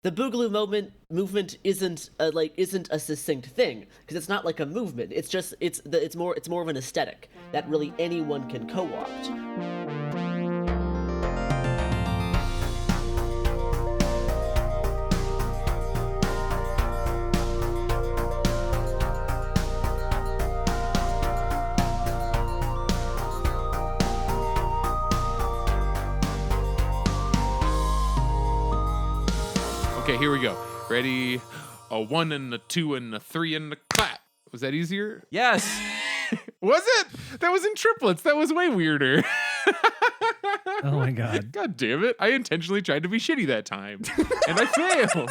the Boogaloo movement isn't a succinct thing because it's not like a movement. It's just it's more of an aesthetic that really anyone can co-opt. Okay, here we go. Ready? A 1 and a 2 and a 3 and a clap. Was that easier? Yes. Was it? That was in triplets. That was way weirder. Oh my God. God damn it. I intentionally tried to be shitty that time. And I failed.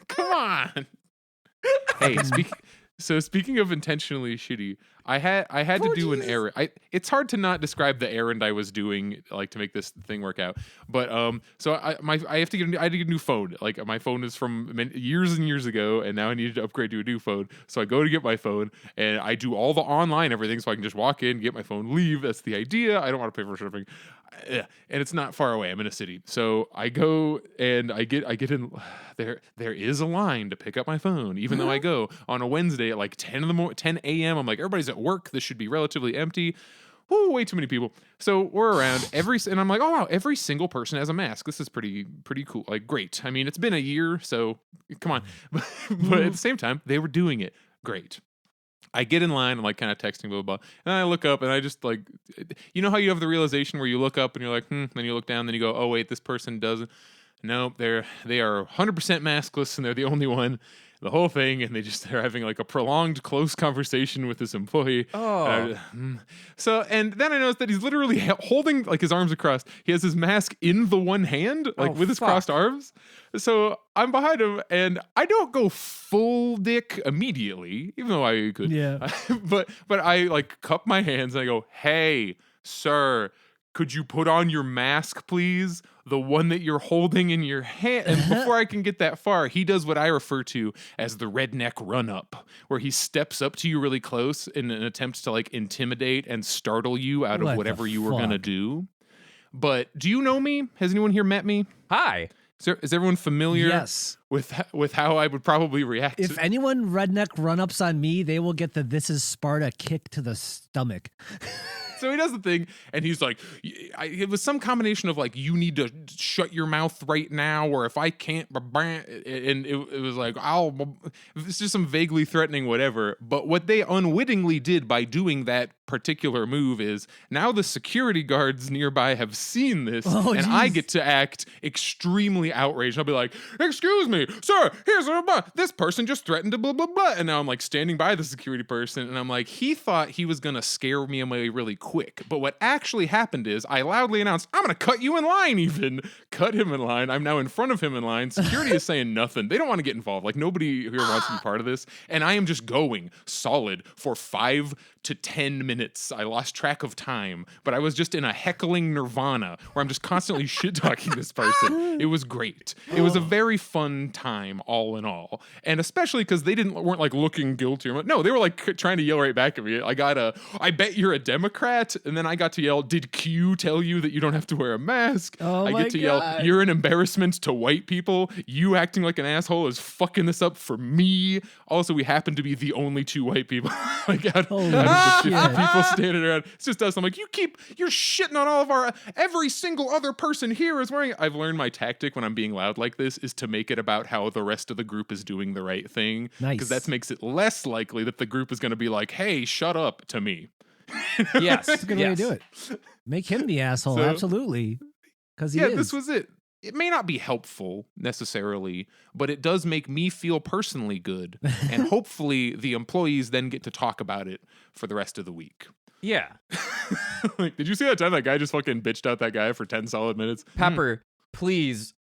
Come on. Hey, speaking of intentionally shitty, I had to do an errand. It's hard to not describe the errand I was doing, like, to make this thing work out. But so I had to get a new phone. Like, my phone is from years and years ago, and now I needed to upgrade to a new phone. So I go to get my phone, and I do all the online everything, so I can just walk in, get my phone, leave. That's the idea. I don't want to pay for shipping. And it's not far away. I'm in a city. So I go and I get in there is a line to pick up my phone, even though I go on a Wednesday at like 10 a.m. I'm like, everybody's at work. This should be relatively empty. Woo, way too many people. So we're around and I'm like, oh wow, every single person has a mask. This is pretty cool. Like, great. I mean, it's been a year, so come on. But at the same time, they were doing it. Great. I get in line, I'm like kind of texting, blah, blah, blah. And I look up and I just like, you know how you have the realization where you look up and you're like, then you look down, then you go, oh wait, this person doesn't. No, they are 100% maskless and they're the only one. The whole thing, and they're having like a prolonged close conversation with this employee. Oh. So, and then I noticed that he's literally holding like his arms across. He has his mask in the one hand, like with his crossed arms. So I'm behind him, and I don't go full dick immediately, even though I could. Yeah. But I like cup my hands and I go, "Hey, sir, could you put on your mask, please? The one that you're holding in your hand." And before I can get that far, he does what I refer to as the redneck run up, where he steps up to you really close in an attempt to like intimidate and startle you out of whatever you were going to do. But do you know me? Has anyone here met me? Hi. Is everyone familiar Yes. with how I would probably react? If anyone redneck run-ups on me, they will get the "This is Sparta" kick to the stomach. So he does the thing, and he's like, it was some combination of like, you need to shut your mouth right now, or if I can't, and it was like, it's just some vaguely threatening whatever. But what they unwittingly did by doing that particular move is now the security guards nearby have seen this, and I get to act extremely outraged. I'll be like, "Excuse me, sir, this person just threatened to blah, blah, blah." And now I'm like standing by the security person, and I'm like, he thought he was going to scare me away really quick. But what actually happened is I loudly announced, "I'm going to cut you in line," even. Cut him in line. I'm now in front of him in line. Security is saying nothing. They don't want to get involved. Like, nobody here wants to be part of this. And I am just going solid for 5 to 10 minutes. I lost track of time, but I was just in a heckling nirvana where I'm just constantly shit-talking this person. It was great. It was a very fun time, all in all. And especially because they weren't like looking guilty. No, they were like trying to yell right back at me. I bet you're a Democrat. And then I got to yell, "Did Q tell you that you don't have to wear a mask?" I get to yell, "You're an embarrassment to white people. You acting like an asshole is fucking this up for me." Also, we happen to be the only 2 white people like out of the 50 people standing around. It's just us. I'm like, you're shitting on every single other person here is wearing it. I've learned my tactic when I'm being loud like this is to make it about how the rest of the group is doing the right thing. Nice. Because that makes it less likely that the group is going to be like, "Hey, shut up," to me. Yes. That's a good way to do it. Make him the asshole, absolutely. Because he is. This was it. It may not be helpful necessarily, but it does make me feel personally good. And hopefully the employees then get to talk about it for the rest of the week. Yeah. Like, did you see that time that guy just fucking bitched out that guy for 10 solid minutes? Pepper, please,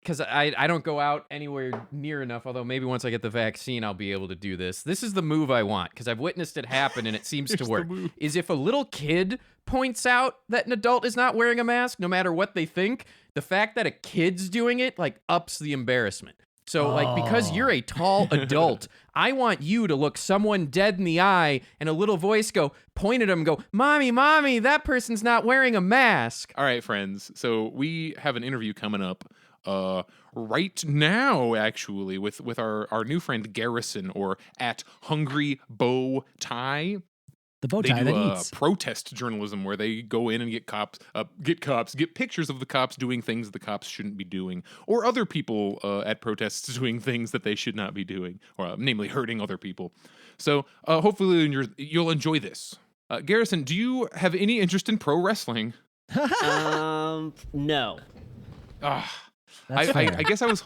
because I don't go out anywhere near enough, although maybe once I get the vaccine, I'll be able to do this. This is the move I want, because I've witnessed it happen, and it seems to work. Is if a little kid points out that an adult is not wearing a mask, no matter what they think, the fact that a kid's doing it, like, ups the embarrassment. So, like, because you're a tall adult, I want you to look someone dead in the eye and a little voice point at him and go, "Mommy, mommy, that person's not wearing a mask." All right, friends. So we have an interview coming up right now, actually, with our new friend Garrison, or at Hungry Bow Tie. The bow They tie that do eats. protest journalism where they go in and get pictures of the cops doing things the cops shouldn't be doing, or other people at protests doing things that they should not be doing, or namely hurting other people. So hopefully you'll enjoy this. Garrison, do you have any interest in pro wrestling? No. That's fair. I guess I was.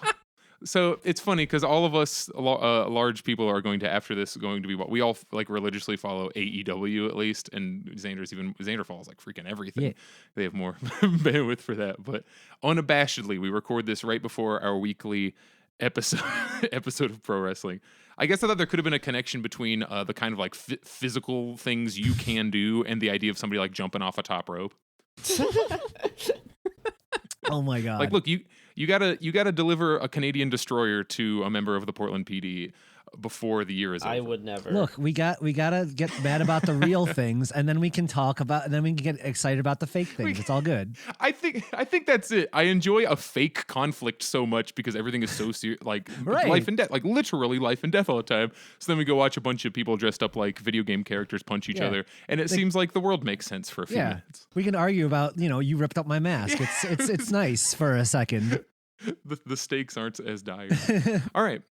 So it's funny because all of us large people are going to be what we all like religiously follow AEW at least, and Xander follows like freaking everything. Yeah. They have more bandwidth for that. But unabashedly, we record this right before our weekly episode of pro wrestling. I guess I thought there could have been a connection between the kind of like physical things you can do and the idea of somebody like jumping off a top rope. Oh my god! Like, look, you gotta deliver a Canadian destroyer to a member of the Portland PD before the year is over. I would never. Look, we gotta get mad about the real things, and then we can talk about, and then we can get excited about the fake things. It's all good. I think that's it. I enjoy a fake conflict so much because everything is so like Right. life and death, like literally life and death all the time. So then we go watch a bunch of people dressed up like video game characters punch each Yeah. other, and it seems like the world makes sense for a few minutes. We can argue about, you ripped up my mask. It's nice for a second. The stakes aren't as dire. All right.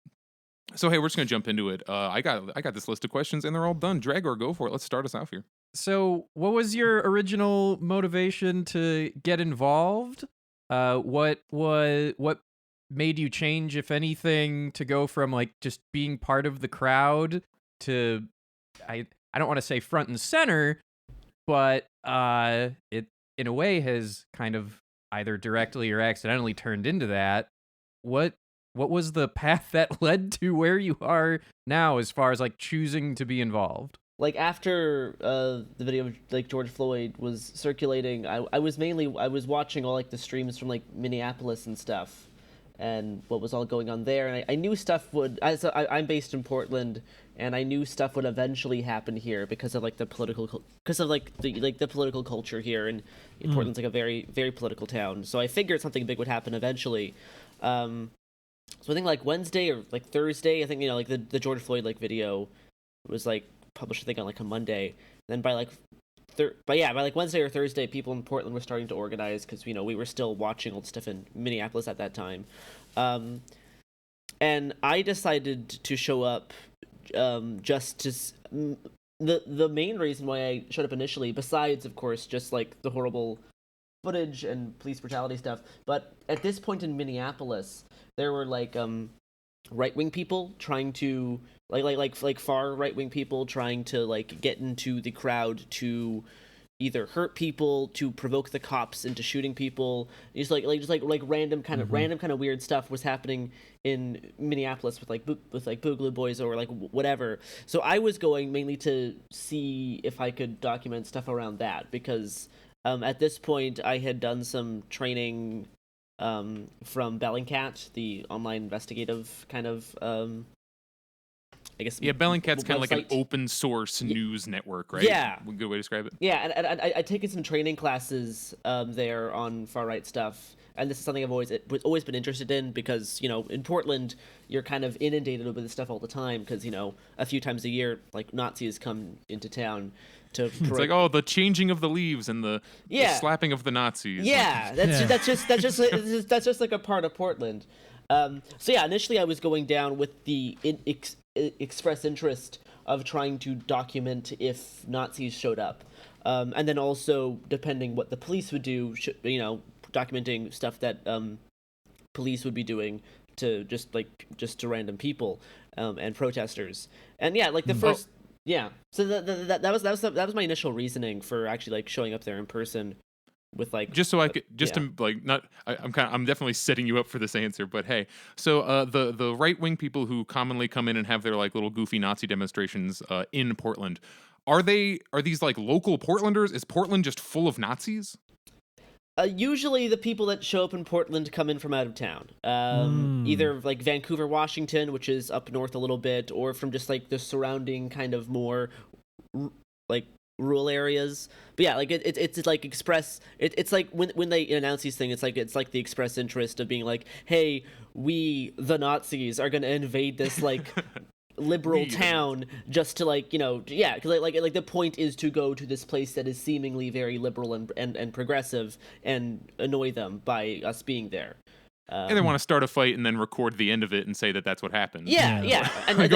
So hey, we're just gonna jump into it. I got this list of questions and they're all done. Dragor, go for it. Let's start us off here. So, what was your original motivation to get involved? What made you change, if anything, to go from like just being part of the crowd to I don't want to say front and center, but it in a way has kind of either directly or accidentally turned into that. What was the path that led to where you are now as far as like choosing to be involved? Like after the video of like George Floyd was circulating, I was watching all like the streams from like Minneapolis and stuff, and what was all going on there, and I knew stuff would. I'm based in Portland, and I knew stuff would eventually happen here because of like the political culture here, and Portland's like a very very political town. So I figured something big would happen eventually. So I think like Wednesday or like Thursday, I think like the George Floyd like video was like published I think on like a Monday. And then by like Wednesday or Thursday, people in Portland were starting to organize because we were still watching all the stuff in Minneapolis at that time. And I decided to show up just to the main reason why I showed up initially, besides of course just like the horrible footage and police brutality stuff, but at this point in Minneapolis there were like right-wing people trying to like far right-wing people trying to like get into the crowd to either hurt people, to provoke the cops into shooting people. Just random kind of weird stuff was happening in Minneapolis with Boogaloo Boys or like whatever. So I was going mainly to see if I could document stuff around that because at this point I had done some training from Bellingcat, the online investigative kind of I guess. Yeah, Bellingcat's kind of like an website. open source news network, right? Yeah. A good way to describe it. Yeah, and I'd taken some training classes there on far right stuff, and this is something I've always been interested in because in Portland you're kind of inundated with this stuff all the time because a few times a year like Nazis come into town to. It's like the changing of the leaves and the slapping of the Nazis. Yeah, that's just like a part of Portland. So yeah, initially I was going down with the express interest of trying to document if Nazis showed up, and then also depending what the police would do, documenting stuff that police would be doing to just to random people and protesters. And yeah, like the first. Yeah, so that was my initial reasoning for actually like showing up there in person, with like just so I could to like not I'm definitely setting you up for this answer, but hey, so the right wing people who commonly come in and have their like little goofy Nazi demonstrations in Portland, are these like local Portlanders? Is Portland just full of Nazis? Usually the people that show up in Portland come in from out of town, either like Vancouver, Washington, which is up north a little bit, or from just like the surrounding kind of more like rural areas. But yeah, like it's like express. It's like when they announce these things, it's like the express interest of being like, hey, we the Nazis are gonna invade this like liberal town just to like yeah, because like the point is to go to this place that is seemingly very liberal and progressive and annoy them by us being there. And they want to start a fight and then record the end of it and say that that's what happened. Yeah. And like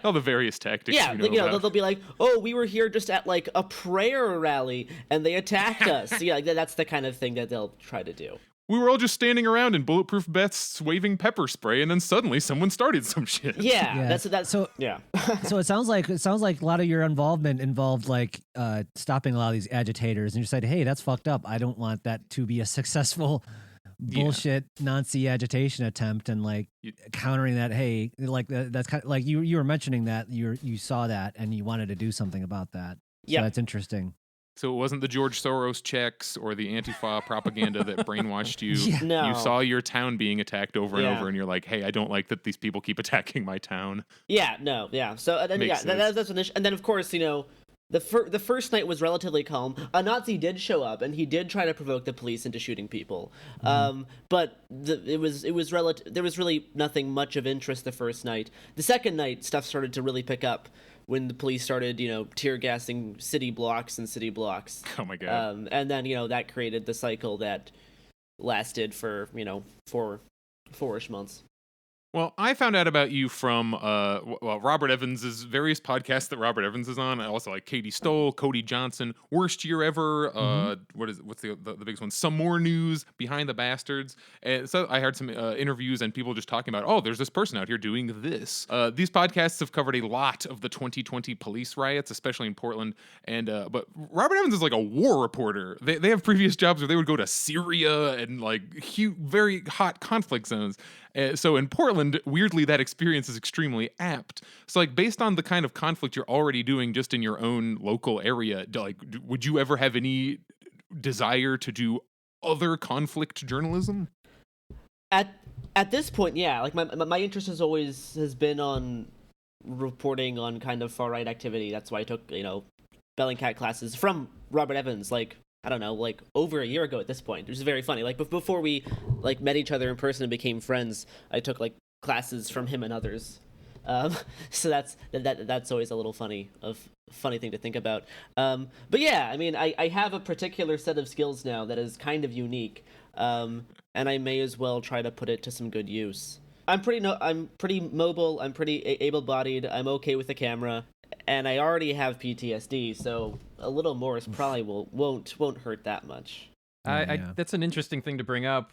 all the various tactics. Yeah, they'll be like, "Oh, we were here just at like a prayer rally and they attacked us." Yeah, like, that's the kind of thing that they'll try to do. We were all just standing around in bulletproof vests, waving pepper spray, and then suddenly someone started some shit. Yeah. That's so. Yeah. So it sounds like a lot of your involvement involved like stopping a lot of these agitators, and you said, "Hey, that's fucked up. I don't want that to be a successful bullshit Nazi agitation attempt," and like countering that. Hey, like that's kind of like you were mentioning that you saw that and you wanted to do something about that. Yeah, so that's interesting. So it wasn't the George Soros checks or the Antifa propaganda that brainwashed you. Yeah. No. You saw your town being attacked over and over, and you're like, "Hey, I don't like that these people keep attacking my town." Yeah, no, yeah. So and then that's an issue. And then of course the first night was relatively calm. A Nazi did show up, and he did try to provoke the police into shooting people. But there was really nothing much of interest the first night. The second night, stuff started to really pick up when the police started, tear gassing city blocks. Oh my god! And then that created the cycle that lasted for 4-ish months. Well, I found out about you from Robert Evans's various podcasts that Robert Evans is on. I also like Katie Stoll, Cody Johnson, Worst Year Ever. What's the biggest one? Some More News, Behind the Bastards. And so I heard some interviews and people just talking about, there's this person out here doing this. These podcasts have covered a lot of the 2020 police riots, especially in Portland. And but Robert Evans is like a war reporter. They have previous jobs where they would go to Syria and like huge, very hot conflict zones. So in Portland, weirdly, that experience is extremely apt. So, like, based on the kind of conflict you're already doing just in your own local area, would you ever have any desire to do other conflict journalism? At this point, yeah. Like my interest has been on reporting on kind of far right activity. That's why I took Bellingcat classes from Robert Evans. Like, I don't know, like over a year ago at this point, which is very funny. Like before we like met each other in person and became friends, I took like classes from him and others. So that's always a little funny thing to think about. But yeah, I mean, I have a particular set of skills now that is kind of unique, and I may as well try to put it to some good use. I'm pretty mobile. I'm pretty able-bodied. I'm okay with the camera. And I already have PTSD, so a little more is probably won't hurt that much. That's an interesting thing to bring up.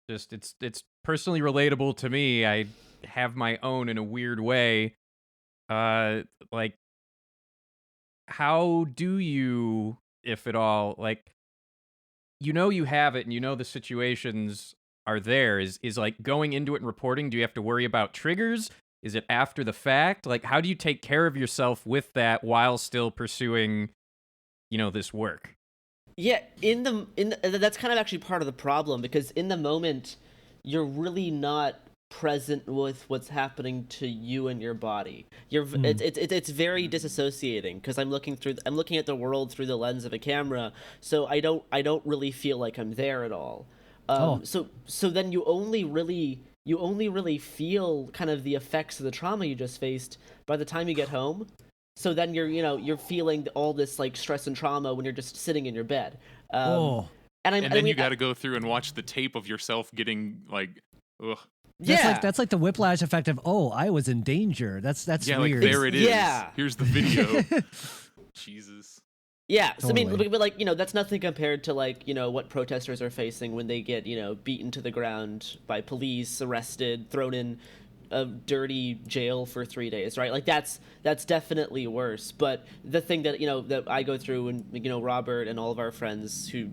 Just it's personally relatable to me. I have my own in a weird way. Like, how do you, if at all, like, you have it and the situations are there. Is like going into it and reporting, do you have to worry about triggers? Is it after the fact? Like, how do you take care of yourself with that while still pursuing, this work? Yeah, that's kind of actually part of the problem, because in the moment, you're really not present with what's happening to you and your body. It's very disassociating, because I'm looking at the world through the lens of a camera, so I don't really feel like I'm there at all. So then you only really feel kind of the effects of the trauma you just faced by the time you get home. So then you're feeling all this like stress and trauma when you're just sitting in your bed. And then you got to go through and watch the tape of yourself getting like, ugh. That's like the whiplash effect of, I was in danger. That's yeah, weird. Like, there it is. Yeah. Here's the video. Jesus. Yeah, totally. So I mean, but like, that's nothing compared to like, what protesters are facing when they get, beaten to the ground by police, arrested, thrown in a dirty jail for 3 days, right? Like that's definitely worse. But the thing that, that I go through, and, Robert and all of our friends who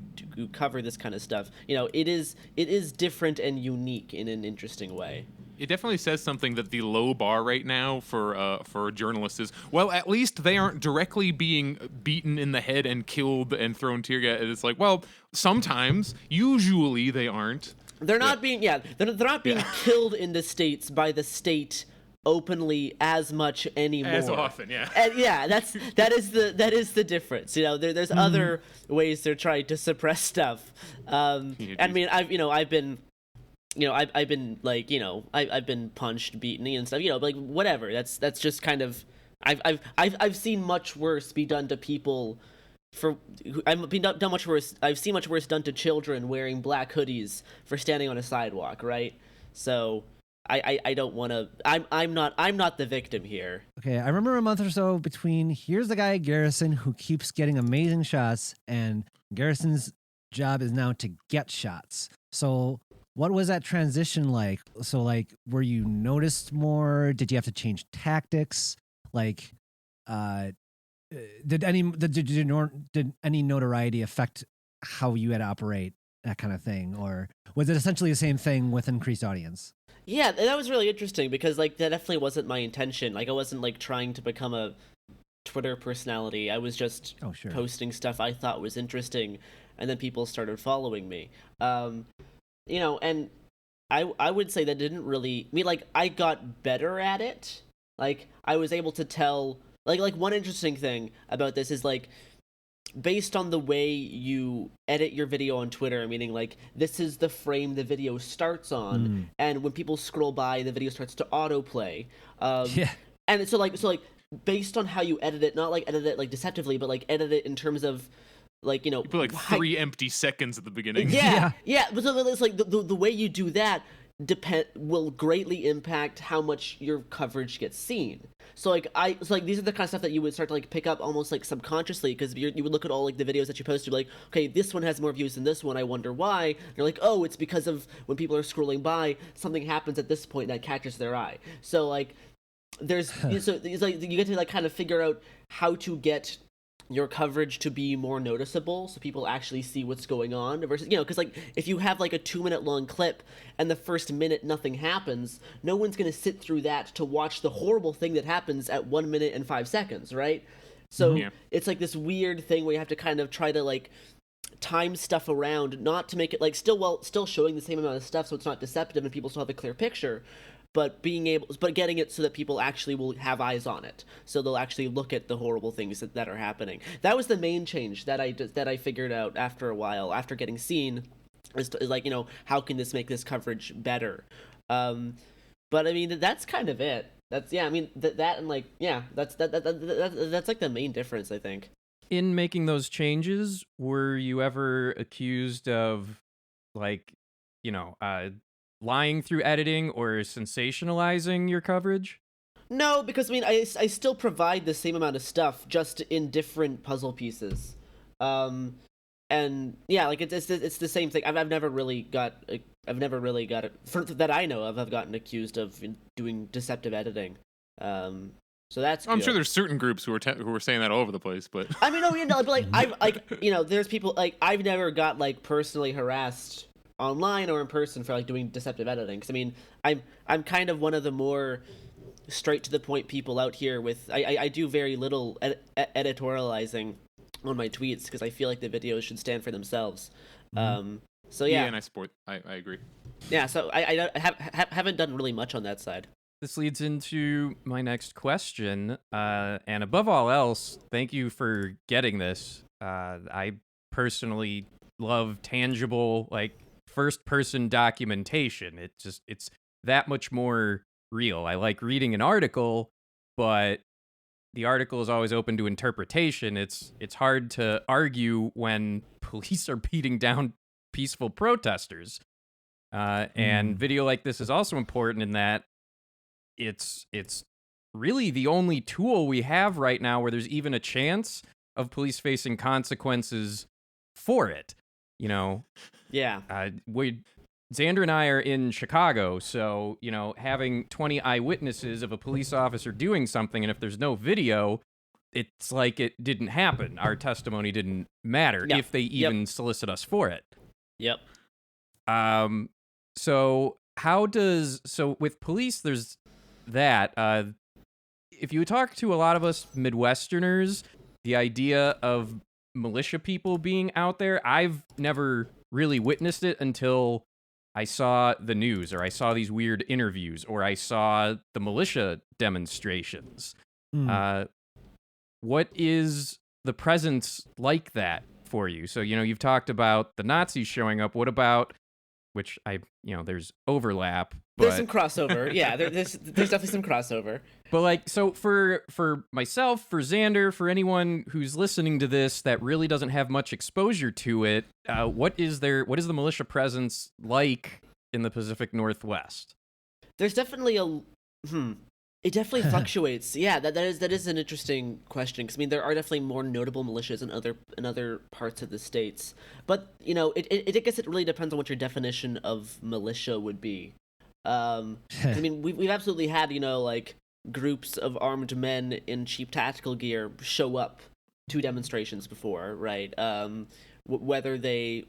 cover this kind of stuff, it is different and unique in an interesting way. It definitely says something that the low bar right now for journalists is, well, at least they aren't directly being beaten in the head and killed and thrown tear gas. It's like, well, sometimes, usually they aren't. They're not being they're not being killed in the States by the state openly as much anymore. As often, yeah. And yeah, that is the difference. You know, there's other ways they're trying to suppress stuff. I mean, I've been like, you know, I've been punched, beaten, and stuff. You know, like whatever. That's just kind of I've seen much worse be done to people. I've seen much worse done to children wearing black hoodies for standing on a sidewalk, right? So I don't want to. I'm not the victim here. Okay, I remember a month or so between here's the guy Garrison who keeps getting amazing shots, and Garrison's job is now to get shots. So what was that transition like? So like, were you noticed more? Did you have to change tactics? Like, did any notoriety affect how you had to operate, that kind of thing, or was it essentially the same thing with increased audience? Yeah, that was really interesting because like that definitely wasn't my intention. Like I wasn't like trying to become a Twitter personality. I was just posting stuff I thought was interesting, and then people started following me. You know, and I would say that didn't really I mean, like I got better at it. Like I was able to tell. Like one interesting thing about this is like based on the way you edit your video on Twitter, meaning like this is the frame the video starts on, and when people scroll by, the video starts to autoplay. And so like based on how you edit it, not like edit it like deceptively, but like edit it in terms of like, you know, you put like 3 empty seconds at the beginning. Yeah. But so it's like the way you do that will greatly impact how much your coverage gets seen. So like these are the kind of stuff that you would start to like pick up almost like subconsciously, because you would look at all like the videos that you post, you'd be like, okay, this one has more views than this one, I wonder why. And you're like, oh, it's because of when people are scrolling by, something happens at this point that catches their eye. So like there's so it's like you get to like kind of figure out how to get your coverage to be more noticeable so people actually see what's going on versus, you know, because like if you have like a 2-minute long clip and the first minute nothing happens, no one's going to sit through that to watch the horrible thing that happens at 1 minute and 5 seconds, right? So it's like this weird thing where you have to kind of try to like time stuff around, not to make it like still showing the same amount of stuff so it's not deceptive and people still have a clear picture, but getting it so that people actually will have eyes on it, so they'll actually look at the horrible things that are happening. That was the main change that I figured out after a while, after getting seen, is like, you know, how can this make this coverage better? But I mean that's kind of it. That's I mean that and like that's like the main difference, I think. In making those changes, were you ever accused of like, you know, lying through editing or sensationalizing your coverage? No, because I mean I still provide the same amount of stuff, just in different puzzle pieces. And yeah, like it's the same thing. I've never really got it that I know of. I've gotten accused of doing deceptive editing. So that's. I'm good. sure there's certain groups who are saying that all over the place, but I mean, but like I've like, you know, there's people like I've never got like personally harassed online or in person for like doing deceptive editing. Because I mean, I'm kind of one of the more straight to the point people out here. With I do very little editorializing on my tweets because I feel like the videos should stand for themselves. So yeah, and I agree. Yeah, so I haven't done really much on that side. This leads into my next question, and above all else, thank you for getting this. I personally love tangible, like, first-person documentation. It's that much more real. I like reading an article, but the article is always open to interpretation. It's hard to argue when police are beating down peaceful protesters. And video like this is also important in that it's really the only tool we have right now where there's even a chance of police facing consequences for it. You know? Yeah. Xander and I are in Chicago, so, you know, having 20 eyewitnesses of a police officer doing something, and if there's no video, it's like it didn't happen. Our testimony didn't matter if they even solicit us for it. Yep. So with police, there's that. If you talk to a lot of us Midwesterners, the idea of militia people being out there, I've never really witnessed it until I saw the news, or I saw these weird interviews, or I saw the militia demonstrations. What is the presence like that for you? So, you've talked about the Nazis showing up. What about, which there's overlap. But... There's some crossover. Yeah, there's definitely some crossover. But like, so for myself, for Xander, for anyone who's listening to this that really doesn't have much exposure to it, what is the militia presence like in the Pacific Northwest? There's definitely it definitely fluctuates. Yeah, that is an interesting question, because I mean there are definitely more notable militias in other parts of the states, but I guess it really depends on what your definition of militia would be. I mean we've absolutely had like groups of armed men in cheap tactical gear show up to demonstrations before, right? Whether they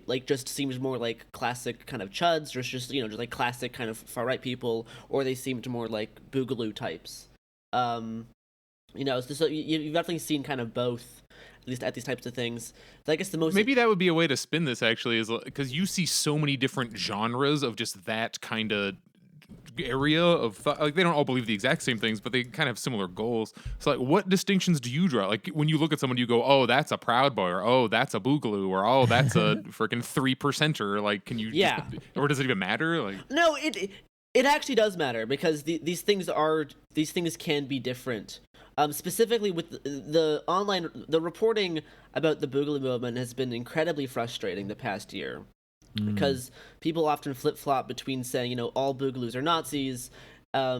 like just seemed more like classic kind of chuds, or just just like classic kind of far right people, or they seemed more like boogaloo types. So you've definitely seen kind of both, at least at these types of things. So I guess the most maybe that would be a way to spin this, actually, is because you see so many different genres of just that kind of area of like, they don't all believe the exact same things, but they kind of have similar goals. So like, what distinctions do you draw? Like when you look at someone, you go, oh, that's a Proud Boy, or oh, that's a Boogaloo, or oh, that's a freaking 3%er. Like, can you or does it even matter? Like, no, it actually does matter, because these things can be different. Specifically with the reporting about the Boogaloo movement has been incredibly frustrating the past year. Because people often flip-flop between saying, all Boogaloos are Nazis,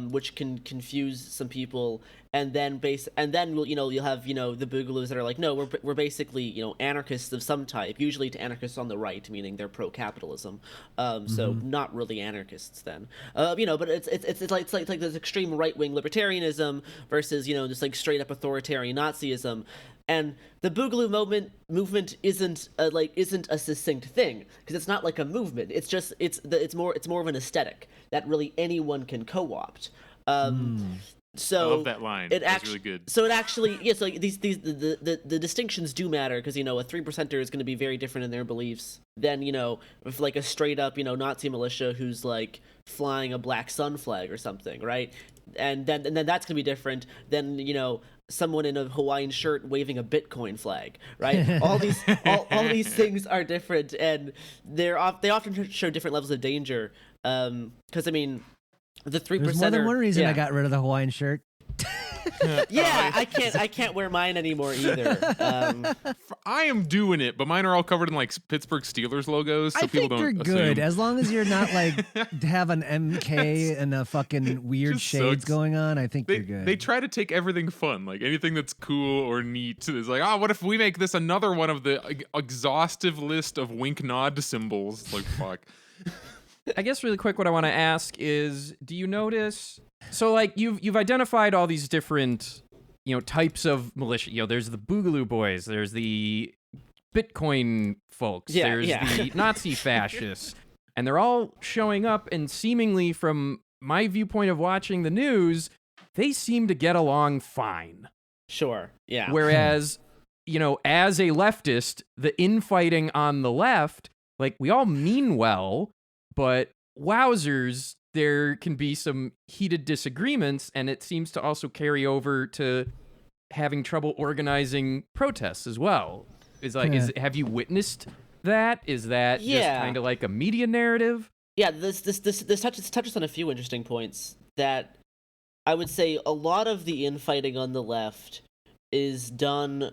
which can confuse some people, and then you'll have the Boogaloos that are like, no, we're basically anarchists of some type, usually to anarchists on the right, meaning they're pro-capitalism, so not really anarchists then, but it's like this extreme right-wing libertarianism versus just like straight up authoritarian Nazism. And the Boogaloo movement isn't a succinct thing, because it's not like a movement. It's just it's more of an aesthetic that really anyone can co-opt. So I love that line. That's really good. So it actually, so the distinctions do matter, because a 3%er is going to be very different in their beliefs than if like a straight up Nazi militia who's like flying a Black Sun flag or something, right? And then that's going to be different than someone in a Hawaiian shirt waving a Bitcoin flag, right? all these things are different, and they often show different levels of danger. Because I mean, the 3%. There's more than one reason I got rid of the Hawaiian shirt. Yeah, I can't wear mine anymore either. I am doing it, but mine are all covered in like Pittsburgh Steelers logos, so I people think don't you're good assume. as long as you're not like have an MK and a fucking weird just shades sucks. going on. I think They, you're good. they try to take everything fun, like anything that's cool or neat is like, oh, what if we make this another one of the exhaustive list of wink nod symbols? It's like, fuck. I guess really quick, what I want to ask is, do you notice? So like you've identified all these different types of militia. There's the Boogaloo boys. There's the Bitcoin folks. There's the Nazi fascists, and they're all showing up. And seemingly, from my viewpoint of watching the news, they seem to get along fine. Sure. Yeah. Whereas, as a leftist, the infighting on the left, like we all mean well, but wowzers, there can be some heated disagreements, and it seems to also carry over to having trouble organizing protests as well. Have you witnessed that? Is that just kind of like a media narrative? Yeah, this touches on a few interesting points that I would say a lot of the infighting on the left is done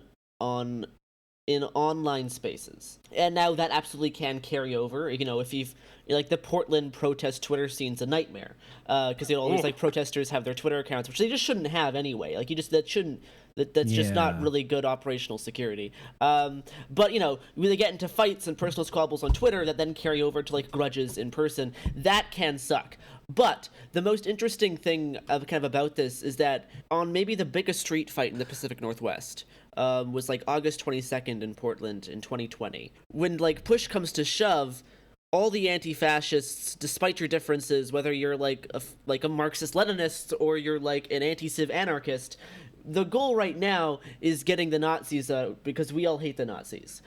in online spaces, and now that absolutely can carry over. If you've like the Portland protest Twitter scene's a nightmare, because all these like protesters have their Twitter accounts, which they just shouldn't have anyway. Like that's just not really good operational security. But when they get into fights and personal squabbles on Twitter that then carry over to like grudges in person, that can suck. But the most interesting thing about this is that on maybe the biggest street fight in the Pacific Northwest was like August 22nd in Portland in 2020. When like push comes to shove, all the anti-fascists, despite your differences, whether you're like a Marxist-Leninist or you're like an anti-civ anarchist, the goal right now is getting the Nazis out, because we all hate the Nazis.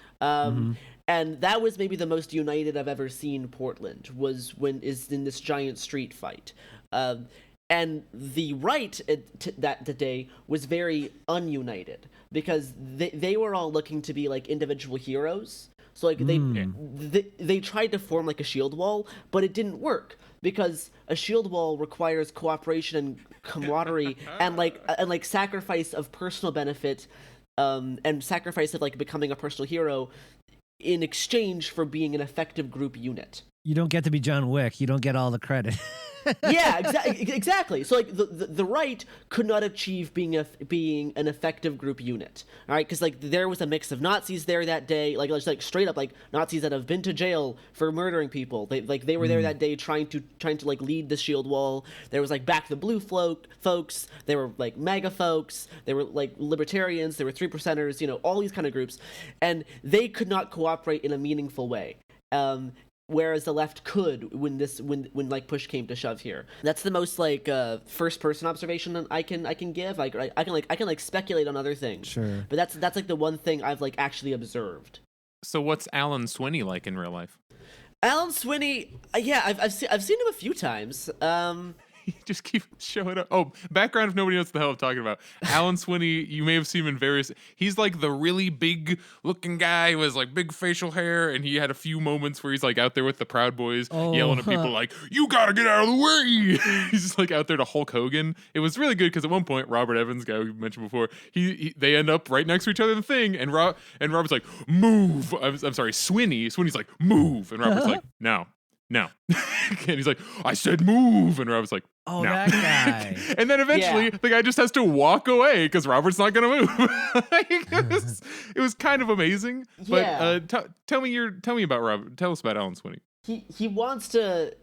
And that was maybe the most united I've ever seen Portland, was when is in this giant street fight. And the right that day was very ununited because they were all looking to be like individual heroes. So like they tried to form like a shield wall, but it didn't work because a shield wall requires cooperation and camaraderie and like sacrifice of personal benefit, and sacrifice of like becoming a personal hero in exchange for being an effective group unit. You don't get to be John Wick. You don't get all the credit. Yeah, exactly. So like the right could not achieve being an effective group unit, all right? Because like there was a mix of Nazis there that day, like straight up like Nazis that have been to jail for murdering people. They were there that day trying to like lead the shield wall. There was like Back the Blue folks. There were like MAGA folks. There were like libertarians. There were 3%ers. You know, all these kind of groups, and they could not cooperate in a meaningful way. Whereas the left could when like push came to shove here. That's the most like first person observation I can give. Like I can like speculate on other things. Sure. But that's like the one thing I've like actually observed. So what's Alan Swinney like in real life? Alan Swinney, yeah, I've seen him a few times. You just keep showing up. Oh, background if nobody knows what the hell I'm talking about. Alan Swinney, you may have seen him in various... He's like the really big looking guy who has like big facial hair, and he had a few moments where he's like out there with the Proud Boys yelling at people like, you gotta get out of the way! He's just like out there to Hulk Hogan. It was really good because at one point, Robert Evans, guy we mentioned before, they end up right next to each other in the thing, and Robert's like, move! I'm sorry, Swinney's like, move! And Robert's like, no. And he's like, I said move, and Robert's like, Oh, no. that guy. And then eventually the guy just has to walk away because Robert's not gonna move. It was kind of amazing. But tell me about Robert. Tell us about Alan Swinney. He wants to.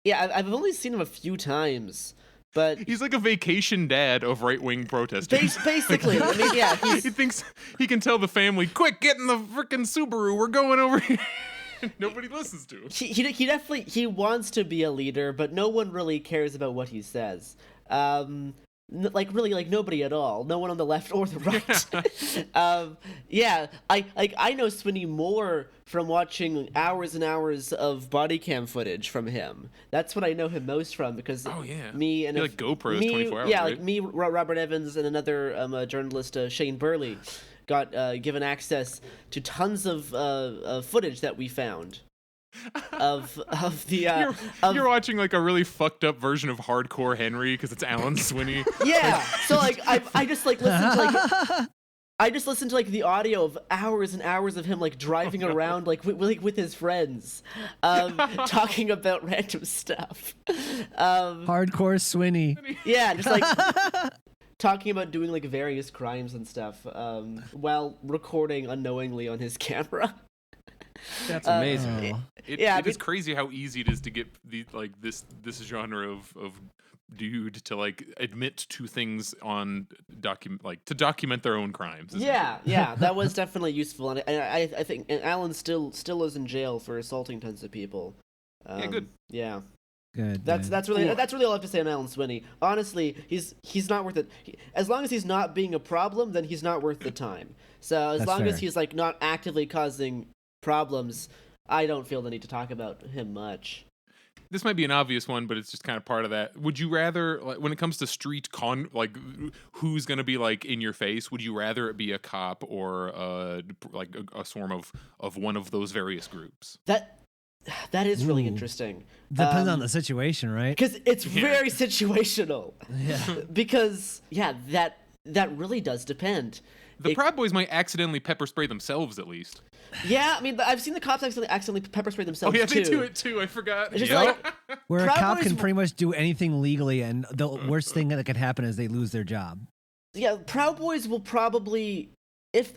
Yeah, I've only seen him a few times, but he's like a vacation dad of right-wing protesters. Basically, I mean, yeah, he thinks he can tell the family, quick, get in the frickin' Subaru, we're going over here. Nobody listens to him. He definitely wants to be a leader, but no one really cares about what he says. Really, nobody at all. No one on the left or the right. Yeah, I know Swinney more from watching hours and hours of body cam footage from him. That's what I know him most from because me and like GoPros 24 hours. Yeah, right? like me, Robert Evans, and another journalist, Shane Burley, got given access to tons of footage that we found of the you're watching like a really fucked up version of Hardcore Henry because it's Alan Swinney. Yeah, so like I just like listened to like the audio of hours and hours of him like driving around like with his friends, talking about random stuff. Hardcore Swinney. Yeah, just like talking about doing like various crimes and stuff while recording unknowingly on his camera. That's amazing. It is crazy how easy it is to get this genre of dude to like admit to things on to document their own crimes. Yeah, that was definitely useful, and I think Alan still is in jail for assaulting tons of people. Yeah, good. Yeah. Good. That's really all I have to say on Alan Swinney. Honestly, he's not worth it. As long as he's not being a problem, then he's not worth the time. So as long as he's like not actively causing problems, I don't feel the need to talk about him much. This might be an obvious one, but it's just kind of part of that. Would you rather, like, when it comes to street who's going to be like in your face? Would you rather it be a cop or a swarm of one of those various groups? That is really interesting. Depends on the situation, right? Because it's very situational. Yeah. Because that really does depend. The Proud Boys might accidentally pepper spray themselves, at least. Yeah, I mean, I've seen the cops accidentally pepper spray themselves. Oh yeah, too. they do it too. I forgot. It's just like where a Proud cop Boys can pretty much do anything legally, and the worst thing that could happen is they lose their job. Yeah, Proud Boys will probably, if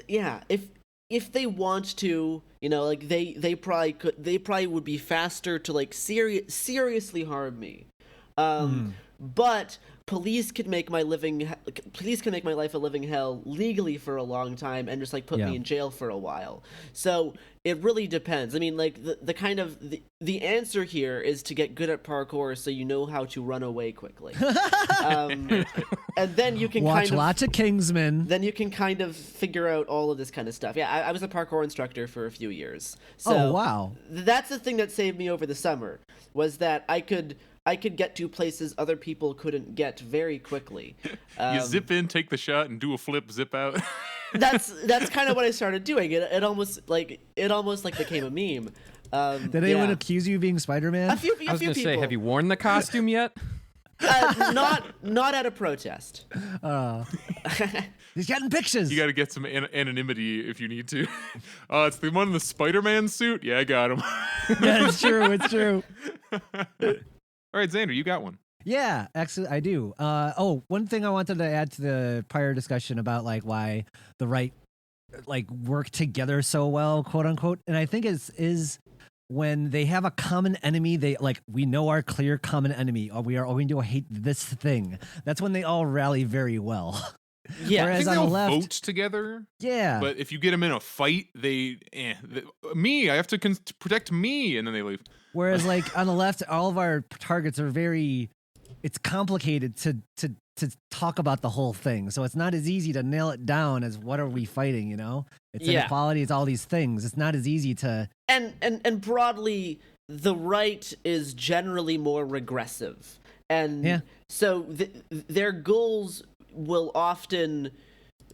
they want to, you know, like they probably would be faster to like seriously harm me. But police can make my life a living hell legally for a long time and just like put me in jail for a while. So it really depends. I mean, like the answer here is to get good at parkour so you know how to run away quickly. And then you can watch kind of lots of Kingsman. Then you can kind of figure out all of this kind of stuff. Yeah, I was a parkour instructor for a few years. So wow. That's the thing that saved me over the summer, was that I could get to places other people couldn't get very quickly. You zip in, take the shot, and do a flip, zip out. That's kind of what I started doing. It almost became a meme. Did anyone accuse you of being Spider-Man? A few I was going to people. say, have you worn the costume yet? Not at a protest. He's getting pictures. You got to get some anonymity if you need to. It's the one in the Spider-Man suit? Yeah, I got him. Yeah, it's true. It's true. All right, Xander, you got one. Yeah, actually, I do. One thing I wanted to add to the prior discussion about like why the right like work together so well, quote unquote, and I think is when they have a common enemy. They like, we know our clear common enemy. Or we are going to hate this thing. That's when they all rally very well. Yeah, I Whereas think on they the all left, vote together. yeah, But if you get them in a fight, I have to protect me, and then they leave. Whereas like on the left, all of our targets are very. It's complicated to talk about the whole thing, so it's not as easy to nail it down as what are we fighting. You know, it's inequality, it's all these things. It's not as easy to. And broadly, the right is generally more regressive, and so their goals will often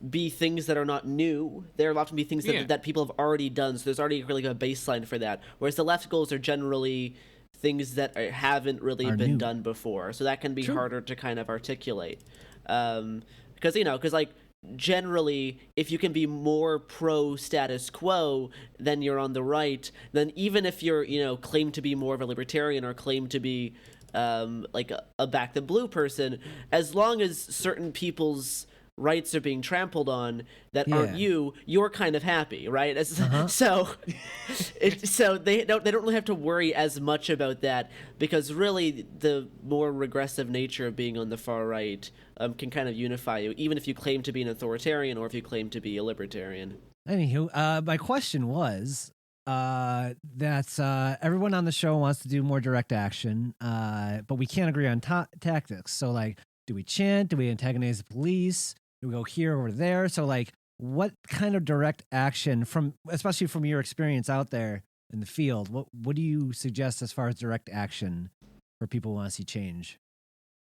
be things that are not new. There will often be things that people have already done, so there's already really a baseline for that. Whereas the left goals are generally things that haven't really been done before, so that can be harder to kind of articulate. Because like generally, if you can be more pro status quo, then you're on the right. Then even if you're claim to be more of a libertarian or claim to be like a back the blue person, as long as certain people's rights are being trampled on that aren't you're kind of happy, right? So they don't really have to worry as much about that, because really the more regressive nature of being on the far right can kind of unify you, even if you claim to be an authoritarian or if you claim to be a libertarian. Anywho, my question was that everyone on the show wants to do more direct action, but we can't agree on tactics. So like, do we chant? Do we antagonize the police? Do we go here or there? So like, what kind of direct action, especially from your experience out there in the field, what do you suggest as far as direct action for people who want to see change?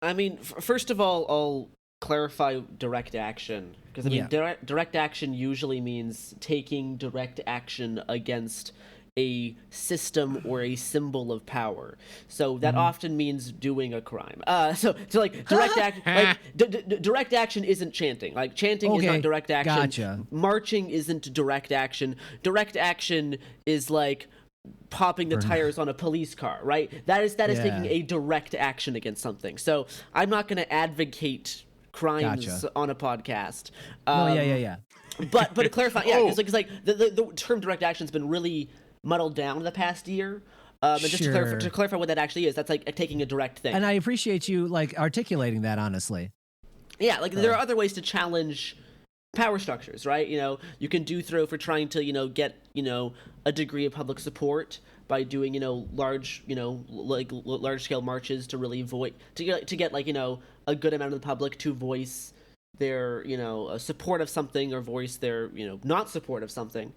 I mean, first of all, I'll clarify direct action, because I mean, direct action usually means taking direct action against a system or a symbol of power. So that often means doing a crime. So like direct action, like direct action isn't chanting. Like chanting is not direct action. Gotcha. Marching isn't direct action. Direct action is like popping the tires on a police car, right? That is taking a direct action against something. So I'm not going to advocate crimes on a podcast. But to clarify, because like the term direct action has been really muddled down the past year. And just to clarify what that actually is, that's like taking a direct thing. And I appreciate you like articulating that honestly. Yeah, like there are other ways to challenge power structures, right? You can do throw for trying to get a degree of public support by doing large scale marches to really to get like a good amount of the public to voice their support of something or voice their not support of something.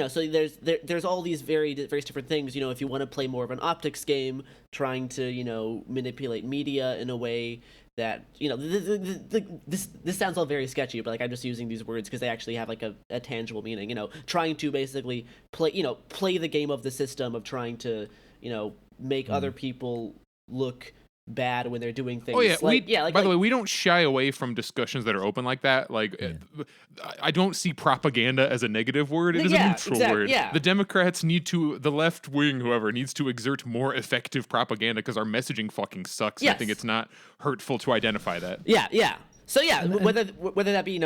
So there's all these various different things. If you want to play more of an optics game, trying to manipulate media in a way that this sounds all very sketchy, but like I'm just using these words because they actually have like a tangible meaning. Trying to basically play the game of the system of trying to make other people look bad when they're doing things. By the way, we don't shy away from discussions that are open like that. Like, I don't see propaganda as a negative word. It is a neutral word. Yeah. The Democrats the left wing, whoever, needs to exert more effective propaganda because our messaging fucking sucks. Yes. I think it's not hurtful to identify that. Yeah. So whether that be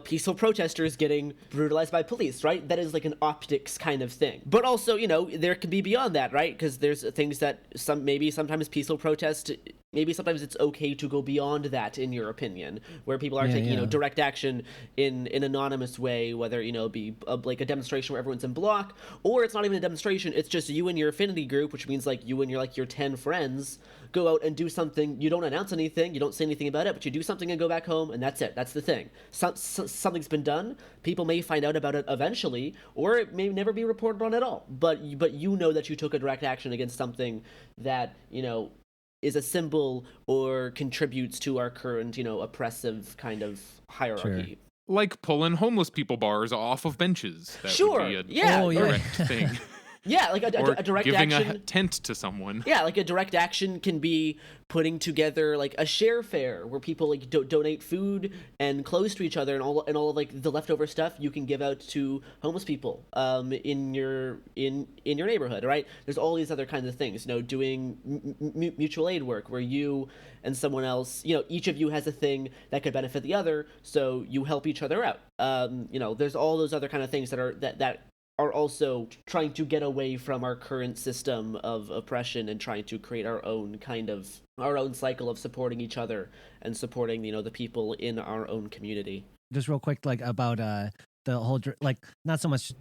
peaceful protesters getting brutalized by police, right? That is like an optics kind of thing. But also, there can be beyond that, right? Because there's things that sometimes peaceful protest, maybe sometimes it's okay to go beyond that, in your opinion, where people are taking, direct action in an anonymous way, whether, be like a demonstration where everyone's in block, or it's not even a demonstration, it's just you and your affinity group, which means like you and your 10 friends go out and do something. You don't announce anything, you don't say anything about it, but you do something and go back home, and that's it. That's the thing. Something's been done. People may find out about it eventually, or it may never be reported on at all. But you know that you took a direct action against something that is a symbol or contributes to our current oppressive kind of hierarchy. Sure. Like pulling homeless people bars off of benches. That Sure. would be Yeah. direct thing. Yeah, like a direct giving action. a tent to someone. Yeah, like a direct action can be putting together like a share fair where people like donate food and clothes to each other, and all of like the leftover stuff you can give out to homeless people in your neighborhood, right? There's all these other kinds of things, doing mutual aid work where you and someone else, each of you has a thing that could benefit the other, so you help each other out. There's all those other kind of things that are also trying to get away from our current system of oppression and trying to create our own cycle of supporting each other and supporting the people in our own community. Just real quick, like about the whole like not so much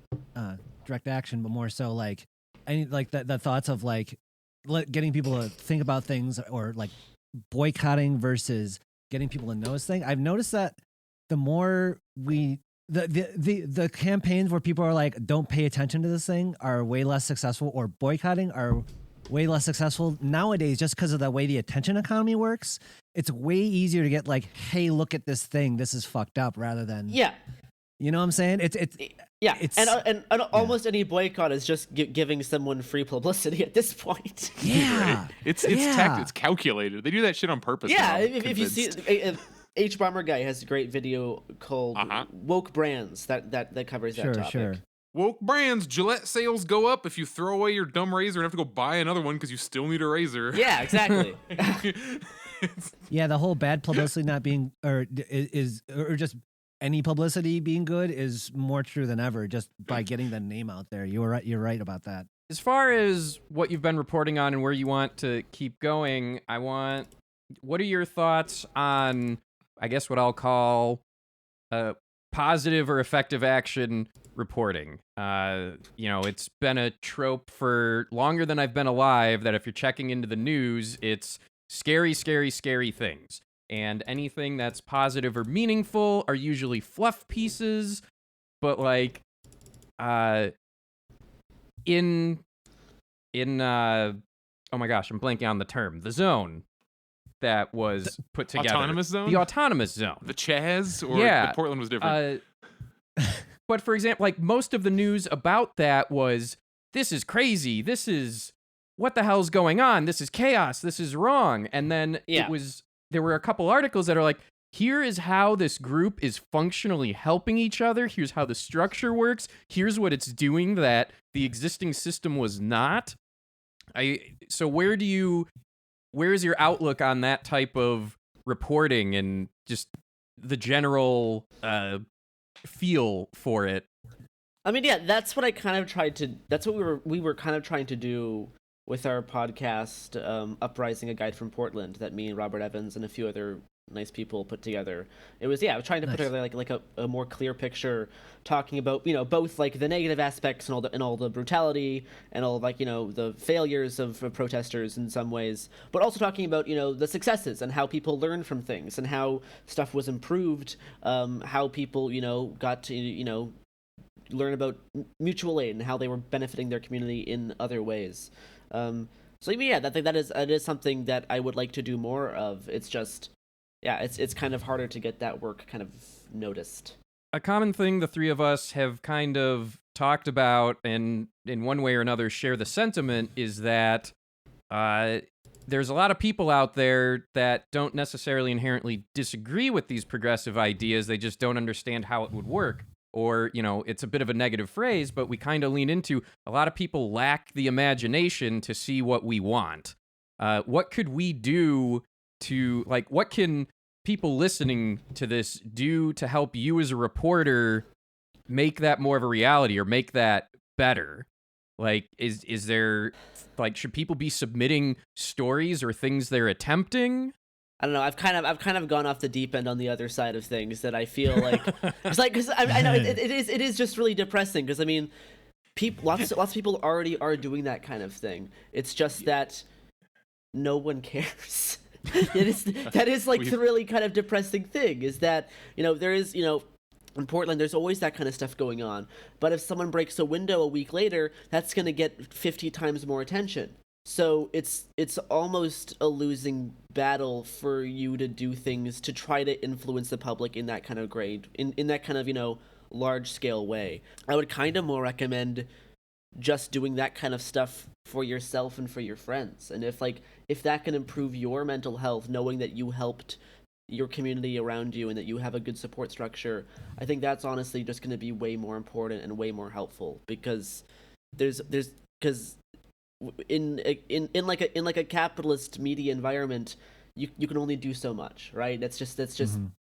direct action, but more so like any like the thoughts of like getting people to think about things, or like boycotting versus getting people to notice things. I've noticed that the more the campaigns where people are like, don't pay attention to this thing, are way less successful, or boycotting are way less successful nowadays, just because of the way the attention economy works. It's way easier to get like, hey, look at this thing, this is fucked up, rather than you know what I'm saying? Almost any boycott is just giving someone free publicity at this point. Yeah, right? It's calculated. They do that shit on purpose. Yeah, now, if you see. H Bomber Guy has a great video called Woke Brands that covers that topic. Sure. Woke brands, Gillette sales go up if you throw away your dumb razor and have to go buy another one because you still need a razor. Yeah, exactly. Yeah, the whole bad publicity not being, or just any publicity being good is more true than ever, just by getting the name out there. You're right about that. As far as what you've been reporting on and where you want to keep going, what are your thoughts on, I guess what I'll call positive or effective action reporting? It's been a trope for longer than I've been alive that if you're checking into the news, it's scary, scary, scary things. And anything that's positive or meaningful are usually fluff pieces. But like, oh my gosh, I'm blanking on the term. The zone that was put together. Autonomous zone? The autonomous zone. The Chaz? Or the Portland was different? But for example, like most of the news about that was, this is crazy. This is, what the hell's going on? This is chaos. This is wrong. And then there were a couple articles that are like, here is how this group is functionally helping each other. Here's how the structure works. Here's what it's doing that the existing system was not. So where's your outlook on that type of reporting and just the general feel for it? I mean, yeah, that's what we were kind of trying to do with our podcast, Uprising, a Guide from Portland, that me and Robert Evans and a few other nice people put together. It was trying to put together like a more clear picture, talking about both like the negative aspects and all the brutality and all like the failures of protesters in some ways, but also talking about the successes and how people learn from things and how stuff was improved, how people got to learn about mutual aid and how they were benefiting their community in other ways. So yeah, that is something that I would like to do more of. It's just, it's kind of harder to get that work kind of noticed. A common thing the three of us have kind of talked about and in one way or another share the sentiment is that there's a lot of people out there that don't necessarily inherently disagree with these progressive ideas. They just don't understand how it would work. Or, it's a bit of a negative phrase, but we kind of lean into a lot of people lack the imagination to see what we want. What could we do to, like, what can people listening to this do to help you as a reporter make that more of a reality or make that better? Like, is there, like, should people be submitting stories or things they're attempting? I don't know. I've kind of gone off the deep end on the other side of things that I feel like it's like, because I know it is just really depressing, because I mean, lots of people already are doing that kind of thing. It's just that no one cares. That is like the really kind of depressing thing, is that, you know, there is, you know, in Portland, there's always that kind of stuff going on. But if someone breaks a window a week later, that's going to get 50 times more attention. So it's almost a losing battle for you to do things to try to influence the public in that kind of in that kind of, you know, large scale way. I would kind of more recommend just doing that kind of stuff for yourself and for your friends. And if that can improve your mental health, knowing that you helped your community around you and that you have a good support structure, I think that's honestly just going to be way more important and way more helpful, because because in like a capitalist media environment, you can only do so much, right? That's just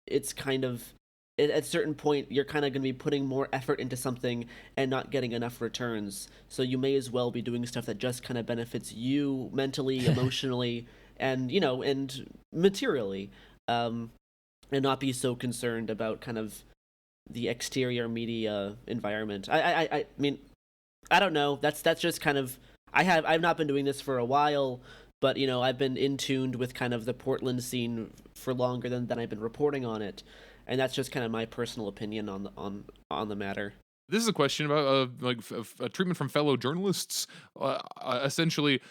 it's kind of, at a certain point you're kind of going to be putting more effort into something and not getting enough returns, so you may as well be doing stuff that just kind of benefits you mentally, emotionally, and, you know, and materially, and not be so concerned about kind of the exterior media environment. I mean, I don't know, that's just kind of, I've not been doing this for a while, but, you know, I've been in tuned with kind of the Portland scene for longer than I've been reporting on it, and that's just kind of my personal opinion on the matter. This is a question about a treatment from fellow journalists. Essentially,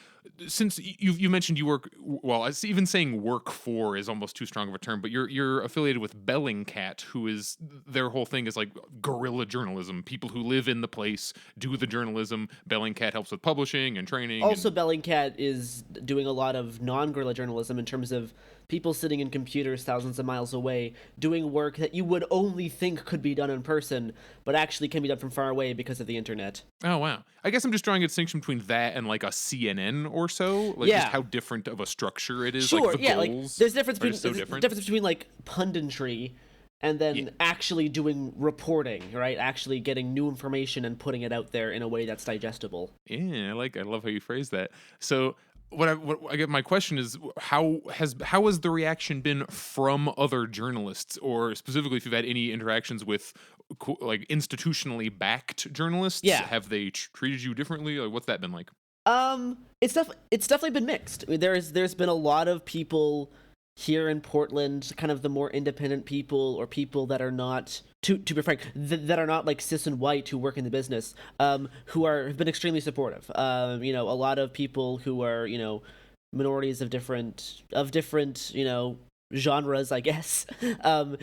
since you mentioned you work, well, even saying work for is almost too strong of a term, but you're affiliated with Bellingcat, who is, their whole thing is like guerrilla journalism. People who live in the place do the journalism. Bellingcat helps with publishing and training. Also, Bellingcat is doing a lot of non-guerrilla journalism in terms of people sitting in computers thousands of miles away doing work that you would only think could be done in person, but actually can be done from far away because of the internet. Oh, wow. I guess I'm just drawing a distinction between that and like a CNN or so. Like, just how different of a structure it is. Sure, like the like goals there's difference different. between like punditry and then actually doing reporting, right? Actually getting new information and putting it out there in a way that's digestible. Yeah, I love how you phrase that. So what I get, my question is, how has the reaction been from other journalists, or specifically if you've had any interactions with like institutionally backed journalists? Yeah. Have they treated you differently? Like, what's that been like? It's definitely been mixed. I mean, there's been a lot of people here in Portland, kind of the more independent people, or people that are not, to be frank, that are not like cis and white, who work in the business, who have been extremely supportive. You know, a lot of people who are, you know, minorities of different, you know, genres, I guess,